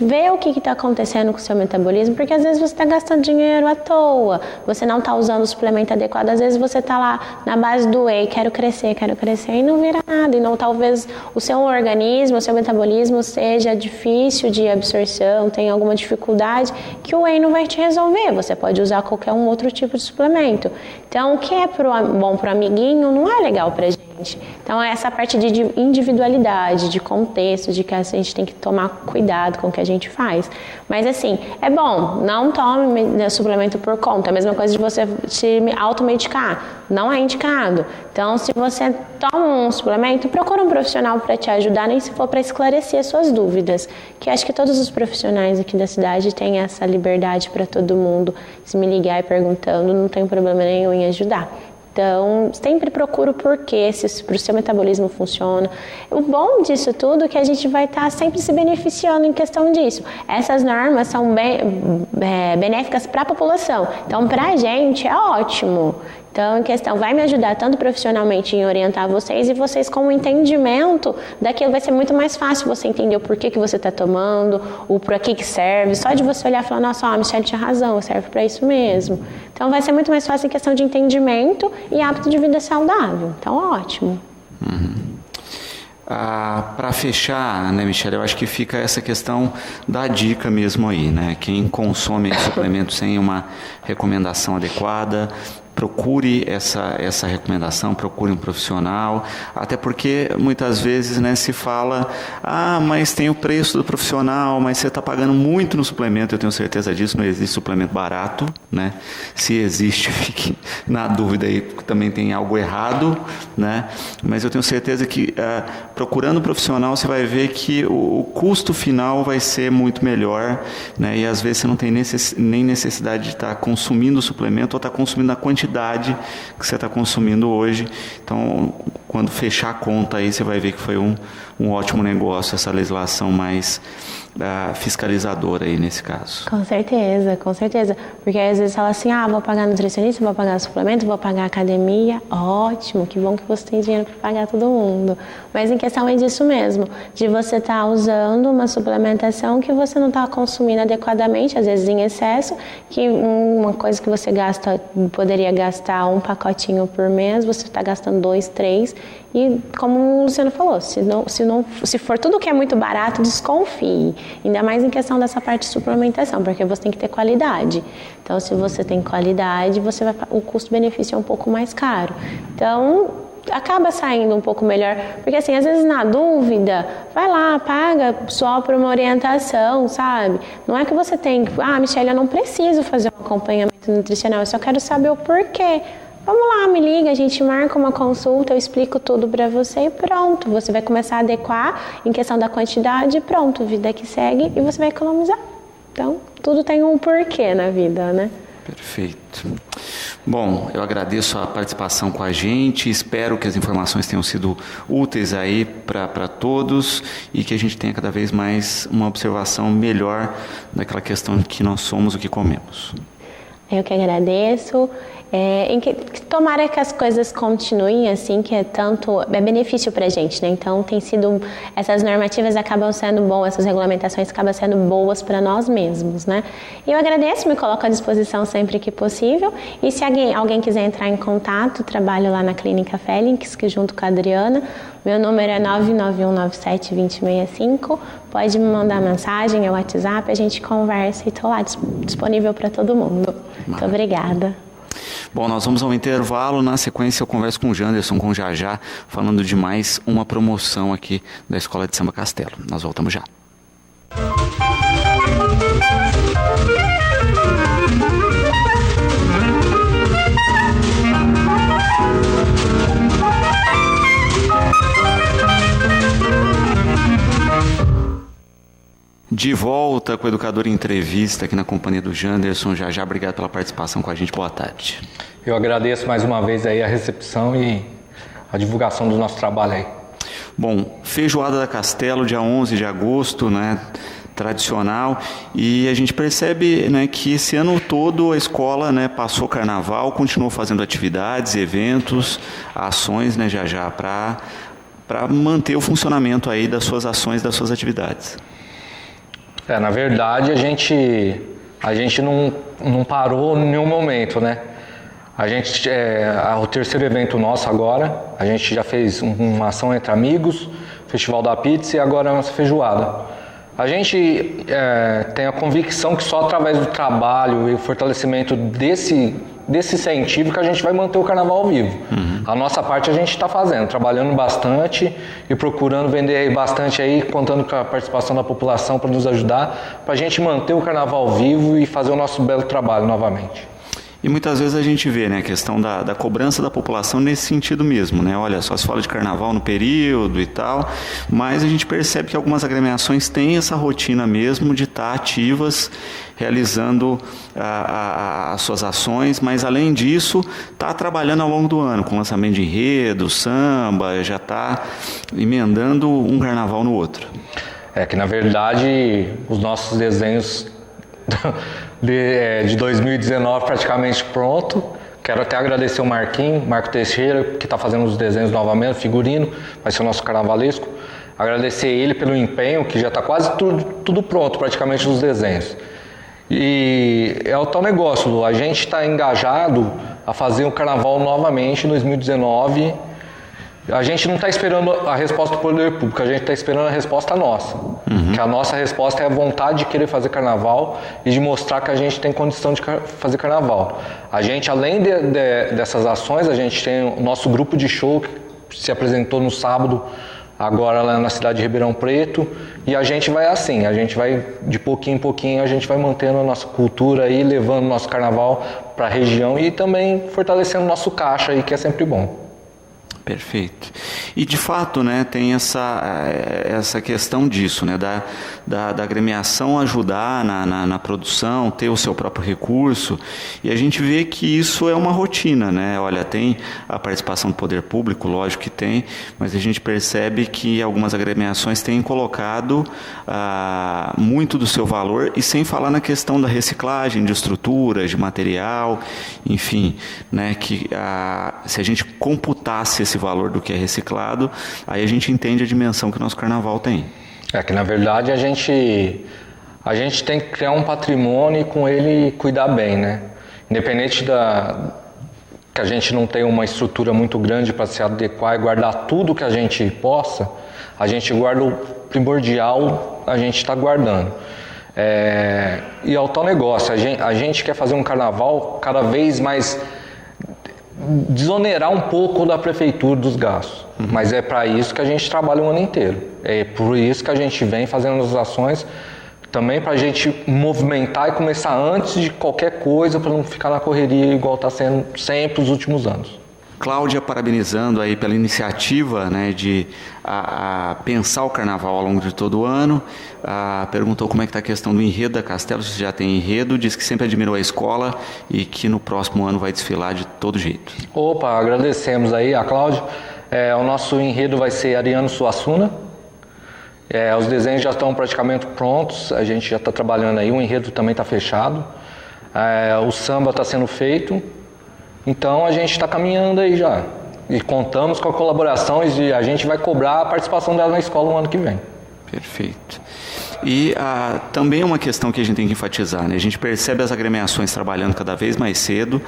Vê o que está acontecendo com o seu metabolismo, porque às vezes você está gastando dinheiro à toa, você não está usando o suplemento adequado, às vezes você está lá na base do whey, quero crescer, e não vira nada, e não, talvez o seu organismo, o seu metabolismo seja difícil de absorção, tenha alguma dificuldade, que o whey não vai te resolver, você pode usar qualquer um outro tipo de suplemento. Então, o que é bom para o amiguinho não é legal para a gente. Então, essa parte de individualidade, de contexto, de que a gente tem que tomar cuidado com o que a gente faz. Mas, assim, é bom, não tome suplemento por conta. É a mesma coisa de você se automedicar. Não é indicado. Então, se você toma um suplemento, procura um profissional para te ajudar, nem se for para esclarecer as suas dúvidas. Que acho que todos os profissionais aqui da cidade têm essa liberdade para todo mundo. Se me ligar e perguntando, não tem problema nenhum em ajudar. Então, sempre procura o porquê, se para o seu metabolismo funciona. O bom disso tudo é que a gente vai estar sempre se beneficiando em questão disso. Essas normas são benéficas para a população. Então, para a gente é ótimo. Então, em questão, vai me ajudar tanto profissionalmente em orientar vocês e vocês com o entendimento daquilo vai ser muito mais fácil você entender o porquê que você está tomando, o para que serve. Só de você olhar e falar, nossa, a Michelle tinha razão, serve para isso mesmo. Então, vai ser muito mais fácil em questão de entendimento e hábito de vida saudável. Então, ótimo. Para fechar, né, Michelle, eu acho que fica essa questão da dica mesmo aí, né? Quem consome suplementos sem uma recomendação adequada, procure essa recomendação, procure um profissional, até porque muitas vezes, né, se fala, mas tem o preço do profissional, mas você está pagando muito no suplemento. Eu tenho certeza disso, não existe suplemento barato, né? Se existe, fique na dúvida aí, também tem algo errado, né? Mas eu tenho certeza que procurando um profissional você vai ver que o custo final vai ser muito melhor, né? E às vezes você não tem nem necessidade de estar consumindo o suplemento ou estar consumindo a quantidade que você está consumindo hoje. Então, quando fechar a conta aí, você vai ver que foi um ótimo negócio, essa legislação mais fiscalizadora aí nesse caso. Com certeza, com certeza. Porque às vezes fala assim, vou pagar nutricionista, vou pagar suplemento, vou pagar academia. Ótimo, que bom que você tem dinheiro para pagar todo mundo. Mas em questão é disso mesmo, de você estar usando uma suplementação que você não está consumindo adequadamente, às vezes em excesso, que uma coisa que você poderia gastar um pacotinho por mês, você está gastando 2, 3. E como o Luciano falou, se for tudo que é muito barato, desconfie. Ainda mais em questão dessa parte de suplementação, porque você tem que ter qualidade. Então, se você tem qualidade, o custo-benefício é um pouco mais caro. Então, acaba saindo um pouco melhor, porque assim, às vezes na dúvida, vai lá, paga só por uma orientação, sabe? Não é que você tem que, Michelle, eu não preciso fazer um acompanhamento nutricional, eu só quero saber o porquê. Vamos lá, me liga, a gente marca uma consulta, eu explico tudo para você e pronto. Você vai começar a adequar em questão da quantidade e pronto, vida que segue e você vai economizar. Então, tudo tem um porquê na vida, né? Perfeito. Bom, eu agradeço a participação com a gente, espero que as informações tenham sido úteis aí para todos e que a gente tenha cada vez mais uma observação melhor daquela questão de que nós somos o que comemos. Eu que agradeço Tomara que as coisas continuem assim, que é benefício pra gente, né? Então essas normativas acabam sendo boas, essas regulamentações acabam sendo boas para nós mesmos, né? E eu agradeço, me coloco à disposição sempre que possível, e se alguém quiser entrar em contato, trabalho lá na Clínica Félix, que junto com a Adriana, meu número é 991972065, pode me mandar mensagem, é o WhatsApp, a gente conversa e estou lá disponível para todo mundo. Muito obrigada. Bom, nós vamos ao intervalo, na sequência eu converso com o Janderson, com o Jajá, falando de mais uma promoção aqui da Escola de Samba Castelo. Nós voltamos já. De volta com o Educador em Entrevista, aqui na companhia do Janderson. Já obrigado pela participação com a gente. Boa tarde. Eu agradeço mais uma vez aí a recepção e a divulgação do nosso trabalho aí. Bom, Feijoada da Castelo, dia 11 de agosto, né? Tradicional, e a gente percebe, né, que esse ano todo a escola, né, passou carnaval, continuou fazendo atividades, eventos, ações, né, já para manter o funcionamento aí das suas ações, das suas atividades. Na verdade, a gente não parou em nenhum momento, né? O terceiro evento nosso agora, a gente já fez uma ação entre amigos, Festival da Pizza e agora a nossa feijoada. A gente tem a convicção que só através do trabalho e o fortalecimento desse incentivo que a gente vai manter o carnaval vivo. Uhum. A nossa parte a gente está fazendo, trabalhando bastante e procurando vender bastante aí, contando com a participação da população para nos ajudar, para a gente manter o carnaval vivo e fazer o nosso belo trabalho novamente. E muitas vezes a gente vê, né, a questão da cobrança da população nesse sentido mesmo, né? Olha, só se fala de carnaval no período e tal, mas a gente percebe que algumas agremiações têm essa rotina mesmo de estar ativas, realizando as suas ações, mas além disso, está trabalhando ao longo do ano, com lançamento de enredo, samba, já está emendando um carnaval no outro. Que na verdade os nossos desenhos de 2019 praticamente pronto. Quero até agradecer o Marco Teixeira, que está fazendo os desenhos novamente, figurino, vai ser o nosso carnavalesco. Agradecer ele pelo empenho, que já está quase tudo pronto, praticamente, os desenhos. E é o tal negócio, Lu, a gente está engajado a fazer o carnaval novamente em 2019. A gente não está esperando a resposta do poder público, a gente está esperando a resposta nossa. Uhum. Que a nossa resposta é a vontade de querer fazer carnaval e de mostrar que a gente tem condição de fazer carnaval. A gente, além dessas ações, a gente tem o nosso grupo de show que se apresentou no sábado, agora lá na cidade de Ribeirão Preto, e a gente vai assim, a gente vai de pouquinho em pouquinho, a gente vai mantendo a nossa cultura aí, levando o nosso carnaval para a região e também fortalecendo o nosso caixa aí, que é sempre bom. Perfeito. E de fato, né, tem essa questão disso, né, da agremiação ajudar na produção, ter o seu próprio recurso, e a gente vê que isso é uma rotina, né? Olha, tem a participação do poder público, lógico que tem, mas a gente percebe que algumas agremiações têm colocado muito do seu valor, e sem falar na questão da reciclagem de estruturas, de material, enfim, né, que se a gente computasse esse valor do que é reciclado, aí a gente entende a dimensão que o nosso carnaval tem. Que na verdade a gente tem que criar um patrimônio e com ele cuidar bem, né? Independente que a gente não tenha uma estrutura muito grande para se adequar e guardar tudo que a gente possa, a gente guarda o primordial, a gente está guardando. E é o tal negócio, a gente quer fazer um carnaval cada vez mais desonerar um pouco da prefeitura dos gastos, mas é para isso que a gente trabalha o ano inteiro, é por isso que a gente vem fazendo as ações, também para a gente movimentar e começar antes de qualquer coisa, para não ficar na correria igual está sendo sempre os últimos anos. Cláudia, parabenizando aí pela iniciativa, né, de pensar o carnaval ao longo de todo o ano, perguntou como é que está a questão do enredo da Castelo, se já tem enredo, diz que sempre admirou a escola e que no próximo ano vai desfilar de todo jeito. Opa, agradecemos aí a Cláudia. O nosso enredo vai ser Ariano Suassuna. Os desenhos já estão praticamente prontos, a gente já está trabalhando aí, o enredo também está fechado. O samba está sendo feito. Então a gente está caminhando aí já. E contamos com a colaboração e a gente vai cobrar a participação dela na escola no ano que vem. Perfeito. E também uma questão que a gente tem que enfatizar, né? A gente percebe as agremiações trabalhando cada vez mais cedo,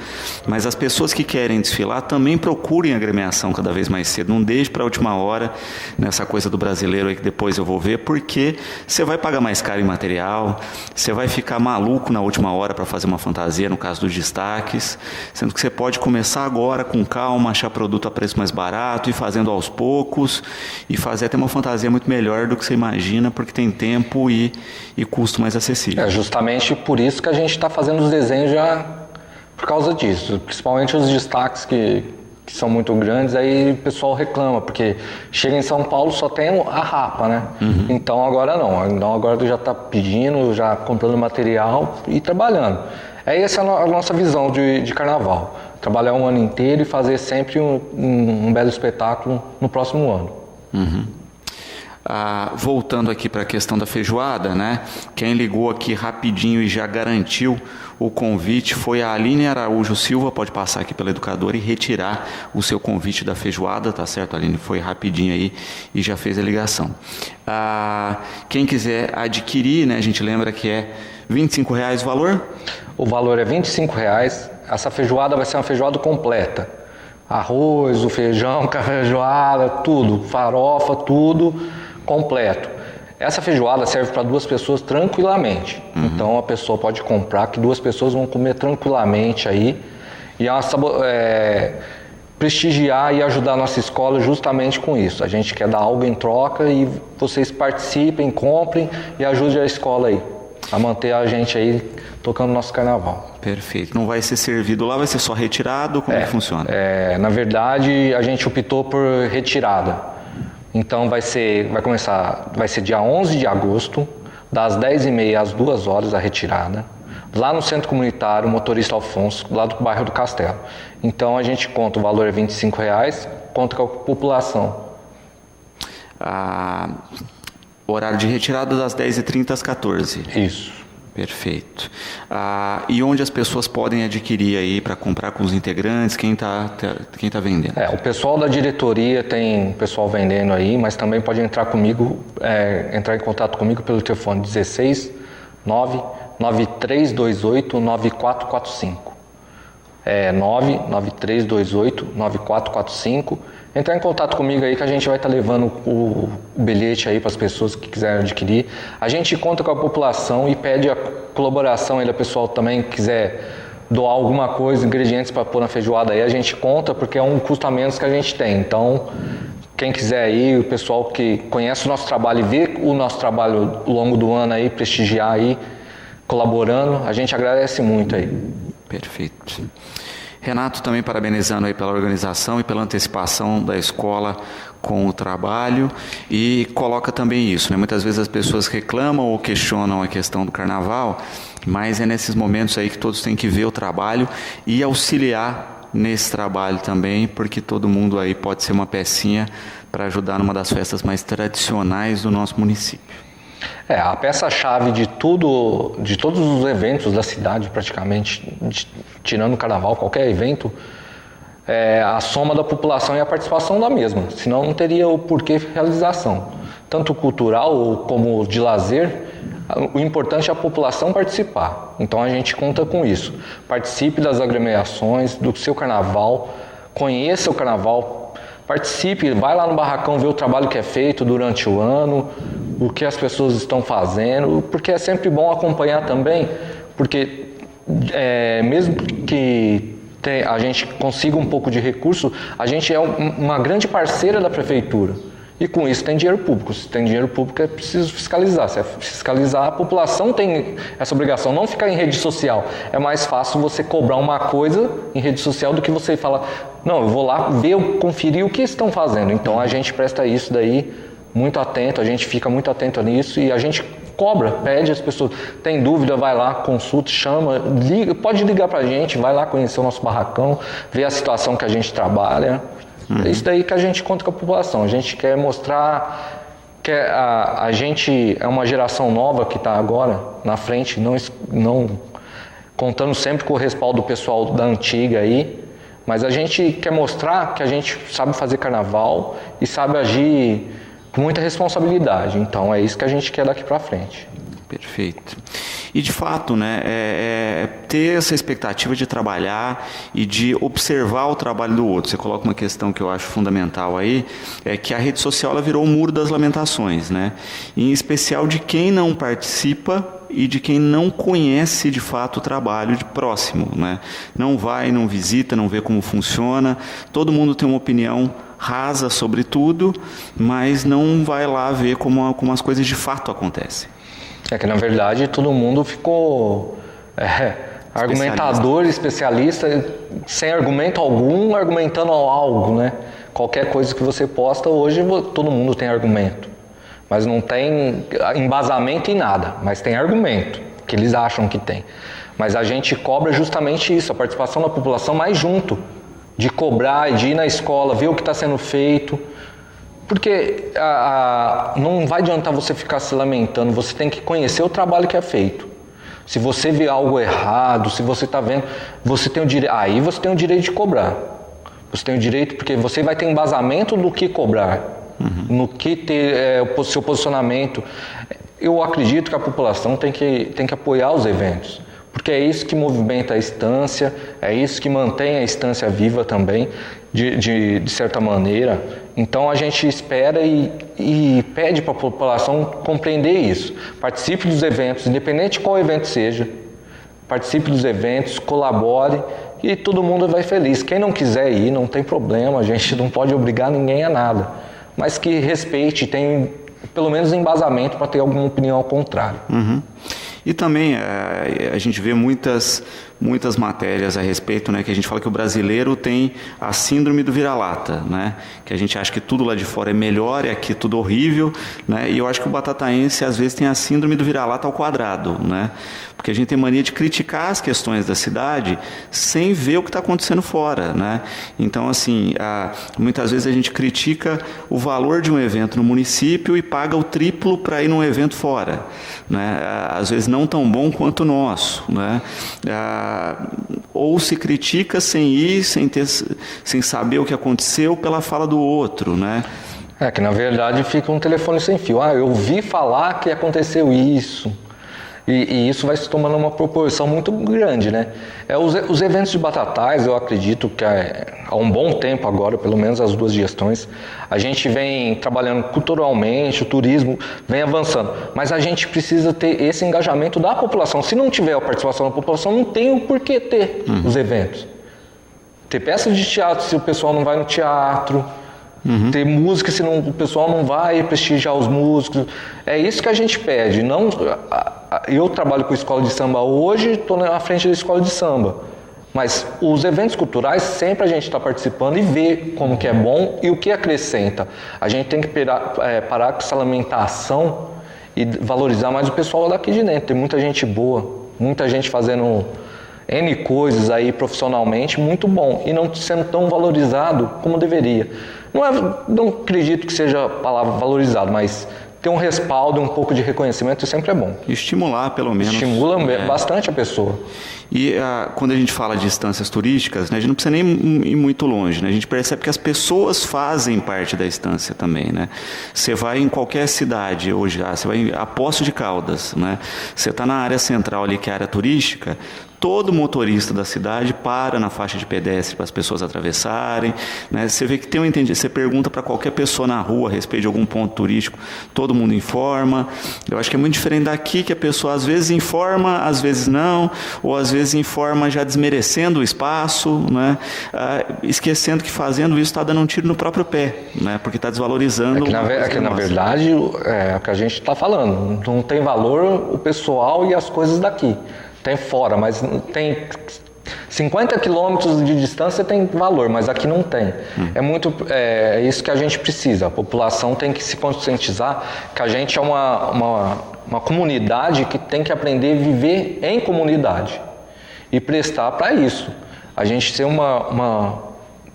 mas as pessoas que querem desfilar também procurem agremiação cada vez mais cedo. Não deixe para a última hora nessa coisa do brasileiro aí que depois eu vou ver, porque você vai pagar mais caro em material, você vai ficar maluco na última hora para fazer uma fantasia, no caso dos destaques, sendo que você pode começar agora com calma, achar produto a preço mais barato, ir fazendo aos poucos e fazer até uma fantasia muito melhor do que você imagina, porque tem tempo e custo mais acessível. É justamente por isso que a gente está fazendo os desenhos já por causa disso, principalmente os destaques que são muito grandes, aí o pessoal reclama, porque chega em São Paulo só tem a rapa, né? Então agora não, então agora já está pedindo, já comprando material e trabalhando. Essa é a nossa visão de carnaval, trabalhar um ano inteiro e fazer sempre um belo espetáculo no próximo ano. Voltando aqui para a questão da feijoada, né? Quem ligou aqui rapidinho e já garantiu o convite foi a Aline Araújo Silva. Pode passar aqui pela educadora e retirar o seu convite da feijoada, tá certo, Aline? Foi rapidinho aí e já fez a ligação. Quem quiser adquirir, né? A gente lembra que é R$25 o valor? O valor é R$25. Essa feijoada vai ser uma feijoada completa. Arroz, o feijão, com a feijoada, tudo, farofa, tudo completo. Essa feijoada serve para 2 pessoas tranquilamente. Então a pessoa pode comprar, que 2 pessoas vão comer tranquilamente aí. E prestigiar e ajudar a nossa escola justamente com isso. A gente quer dar algo em troca e vocês participem, comprem e ajudem a escola aí a manter a gente aí tocando nosso carnaval. Perfeito. Não vai ser servido lá, vai ser só retirado? Como é que funciona? Na verdade, a gente optou por retirada. Então vai ser dia 11 de agosto, das 10h30 às 2h a retirada, lá no Centro Comunitário Motorista Alfonso, lá do bairro do Castelo. Então a gente conta, o valor é R$25, conta com a população. Horário de retirada das 10h30 às 14h. Isso. Perfeito. E onde as pessoas podem adquirir aí para comprar com os integrantes? Quem tá vendendo? O pessoal da diretoria tem pessoal vendendo aí, mas também pode entrar em contato comigo pelo telefone 16 99328 9445. 99328 9445. Entrar em contato comigo aí que a gente vai estar levando o bilhete aí para as pessoas que quiserem adquirir. A gente conta com a população e pede a colaboração aí da pessoal também que quiser doar alguma coisa, ingredientes para pôr na feijoada aí, a gente conta porque é um custo a menos que a gente tem. Então, quem quiser aí, o pessoal que conhece o nosso trabalho e vê o nosso trabalho ao longo do ano aí, prestigiar aí, colaborando, a gente agradece muito aí. Perfeito. Renato também parabenizando aí pela organização e pela antecipação da escola com o trabalho e coloca também isso, né? Muitas vezes as pessoas reclamam ou questionam a questão do carnaval, mas é nesses momentos aí que todos têm que ver o trabalho e auxiliar nesse trabalho também, porque todo mundo aí pode ser uma pecinha para ajudar numa das festas mais tradicionais do nosso município. A peça-chave de todos os eventos da cidade, praticamente, tirando o carnaval, qualquer evento, é a soma da população e a participação da mesma, senão não teria o porquê realização. Tanto cultural como de lazer, o importante é a população participar. Então a gente conta com isso. Participe das agremiações, do seu carnaval, conheça o carnaval, participe, vai lá no barracão ver o trabalho que é feito durante o ano, o que as pessoas estão fazendo, porque é sempre bom acompanhar também, porque mesmo que a gente consiga um pouco de recurso, a gente é uma grande parceira da prefeitura. E com isso tem dinheiro público. Se tem dinheiro público é preciso fiscalizar. Se é fiscalizar, a população tem essa obrigação, não ficar em rede social. É mais fácil você cobrar uma coisa em rede social do que você falar, não, eu vou lá ver, conferir o que estão fazendo. Então a gente presta isso daí muito atento, a gente fica muito atento nisso e a gente cobra, pede às pessoas, tem dúvida, vai lá, consulta, chama, liga, pode ligar pra gente, vai lá conhecer o nosso barracão, ver a situação que a gente trabalha. É isso daí que a gente conta com a população. A gente quer mostrar que a gente é uma geração nova que está agora na frente, não contando sempre com o respaldo do pessoal da antiga aí, Mas a gente quer mostrar que a gente sabe fazer carnaval e sabe agir com muita responsabilidade. Então é isso que a gente quer daqui para frente. Perfeito. E de fato, né, ter essa expectativa de trabalhar e de observar o trabalho do outro. Você coloca uma questão que eu acho fundamental aí, é que a rede social ela virou o muro das lamentações, né? Em especial de quem não participa e de quem não conhece de fato o trabalho de próximo, né? Não vai, não visita, não vê como funciona. Todo mundo tem uma opinião rasa sobre tudo, mas não vai lá ver como as coisas de fato acontecem. É que, na verdade, todo mundo ficou argumentador, especialista, sem argumento algum, argumentando algo, né? Qualquer coisa que você posta, hoje todo mundo tem argumento. Mas não tem embasamento em nada, mas tem argumento, que eles acham que tem. Mas a gente cobra justamente isso, a participação da população mais junto, de cobrar, de ir na escola, ver o que está sendo feito. Porque não vai adiantar você ficar se lamentando, você tem que conhecer o trabalho que é feito. Se você vê algo errado, se você está vendo, você tem o direito, aí você tem o direito de cobrar. Você tem o direito, porque você vai ter embasamento do que cobrar, no que ter o seu posicionamento. Eu acredito que a população tem que apoiar os eventos, porque é isso que movimenta a estância, é isso que mantém a estância viva também, de certa maneira. Então a gente espera e pede para a população compreender isso. Participe dos eventos, independente de qual evento seja. Participe dos eventos, colabore e todo mundo vai feliz. Quem não quiser ir, não tem problema, a gente não pode obrigar ninguém a nada. Mas que respeite, tenha pelo menos embasamento para ter alguma opinião ao contrário. E também a gente vê muitas matérias a respeito, né, que a gente fala que o brasileiro tem a síndrome do vira-lata, né, que a gente acha que tudo lá de fora é melhor, é aqui tudo horrível, né, e eu acho que o batataense às vezes tem a síndrome do vira-lata ao quadrado, né, porque a gente tem mania de criticar as questões da cidade sem ver o que está acontecendo fora, né. Então, assim, muitas vezes a gente critica o valor de um evento no município e paga o triplo para ir num evento fora, né, às vezes não tão bom quanto o nosso, né, ou se critica sem ir, sem saber o que aconteceu pela fala do outro, né? É que na verdade fica um telefone sem fio. Eu ouvi falar que aconteceu isso. E isso vai se tomando uma proporção muito grande, né? Os eventos de Batatais, eu acredito que há um bom tempo agora, pelo menos as duas gestões, a gente vem trabalhando culturalmente, o turismo vem avançando, mas a gente precisa ter esse engajamento da população. Se não tiver a participação da população, não tem o porquê ter os eventos. Ter peças de teatro se o pessoal não vai no teatro, ter música se o pessoal não vai prestigiar os músicos. É isso que a gente pede. Eu trabalho com escola de samba hoje, estou na frente da escola de samba. Mas os eventos culturais sempre a gente está participando e ver como que é bom e o que acrescenta. A gente tem que parar com essa lamentação e valorizar mais o pessoal daqui de dentro. Tem muita gente boa, muita gente fazendo N coisas aí profissionalmente, muito bom, e não sendo tão valorizado como deveria. Não acredito que seja a palavra valorizado, mas ter um respaldo, um pouco de reconhecimento sempre é bom. Estimular, pelo menos. Estimula bastante a pessoa. E quando a gente fala de estâncias turísticas, né, a gente não precisa nem ir muito longe, né? A gente percebe que as pessoas fazem parte da estância também, né? Você vai em qualquer cidade hoje, você vai a Poços de Caldas, né? Você está na área central ali, que é a área turística, todo motorista da cidade para na faixa de pedestre para as pessoas atravessarem, né? Você vê que tem um entendimento, você pergunta para qualquer pessoa na rua a respeito de algum ponto turístico, todo mundo informa. Eu acho que é muito diferente daqui, que a pessoa às vezes informa, às vezes não, ou às vezes informa já desmerecendo o espaço, né? Esquecendo que fazendo isso está dando um tiro no próprio pé, né? Porque está desvalorizando. É que na verdade é o que a gente está falando, não tem valor o pessoal e as coisas daqui. Tem fora, mas tem 50 quilômetros de distância tem valor, mas aqui não tem. É isso que a gente precisa. A população tem que se conscientizar que a gente é uma comunidade que tem que aprender a viver em comunidade e prestar para isso. A gente ser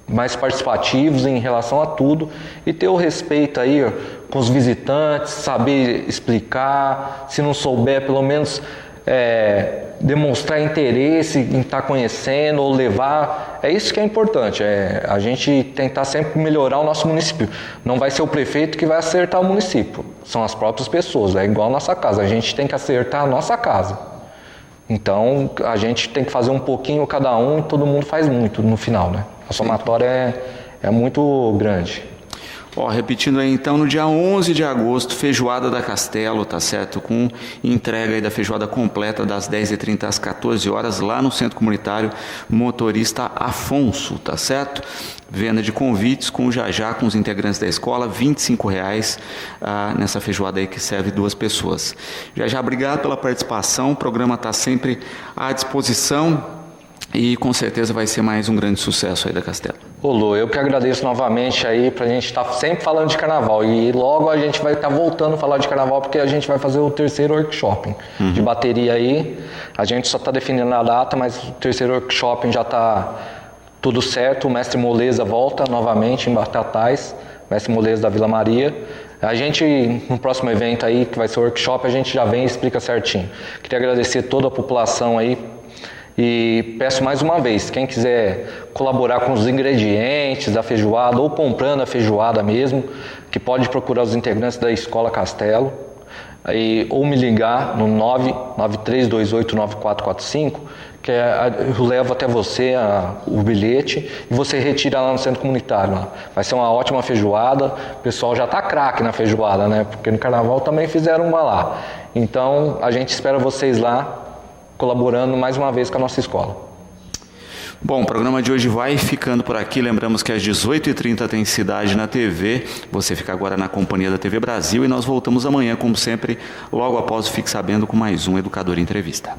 mais participativos em relação a tudo e ter o respeito aí com os visitantes, saber explicar, se não souber, pelo menos demonstrar interesse em estar conhecendo ou levar. É isso que é importante, a gente tentar sempre melhorar o nosso município. Não vai ser o prefeito que vai acertar o município, são as próprias pessoas, é igual a nossa casa, a gente tem que acertar a nossa casa. Então a gente tem que fazer um pouquinho cada um e todo mundo faz muito no final, né? A somatória é muito grande. Repetindo aí então, no dia 11 de agosto, feijoada da Castelo, tá certo? Com entrega aí da feijoada completa das 10h30 às 14 horas lá no Centro Comunitário Motorista Afonso, tá certo? Venda de convites com o Jajá, com os integrantes da escola, R$ 25 nessa feijoada aí que serve 2 pessoas. Jajá, obrigado pela participação, o programa está sempre à disposição. E com certeza vai ser mais um grande sucesso aí da Castelo. Lu, eu que agradeço novamente aí pra gente estar sempre falando de carnaval. E logo a gente vai estar voltando a falar de carnaval porque a gente vai fazer o 3º workshop de bateria aí. A gente só está definindo a data, mas o 3º workshop já está tudo certo. O mestre Moleza volta novamente em Batatais, mestre Moleza da Vila Maria. A gente, no próximo evento aí, que vai ser o workshop, a gente já vem e explica certinho. Queria agradecer toda a população aí. E peço mais uma vez, quem quiser colaborar com os ingredientes da feijoada ou comprando a feijoada mesmo, que pode procurar os integrantes da Escola Castelo ou me ligar no 993289445, que eu levo até você o bilhete e você retira lá no centro comunitário. Lá. Vai ser uma ótima feijoada, o pessoal já está craque na feijoada, né? Porque no carnaval também fizeram uma lá. Então a gente espera vocês lá, colaborando mais uma vez com a nossa escola. Bom, o programa de hoje vai ficando por aqui. Lembramos que às 18h30 tem Cidade na TV. Você fica agora na companhia da TV Brasil e nós voltamos amanhã, como sempre, logo após o Fique Sabendo, com mais um Educador em Entrevista.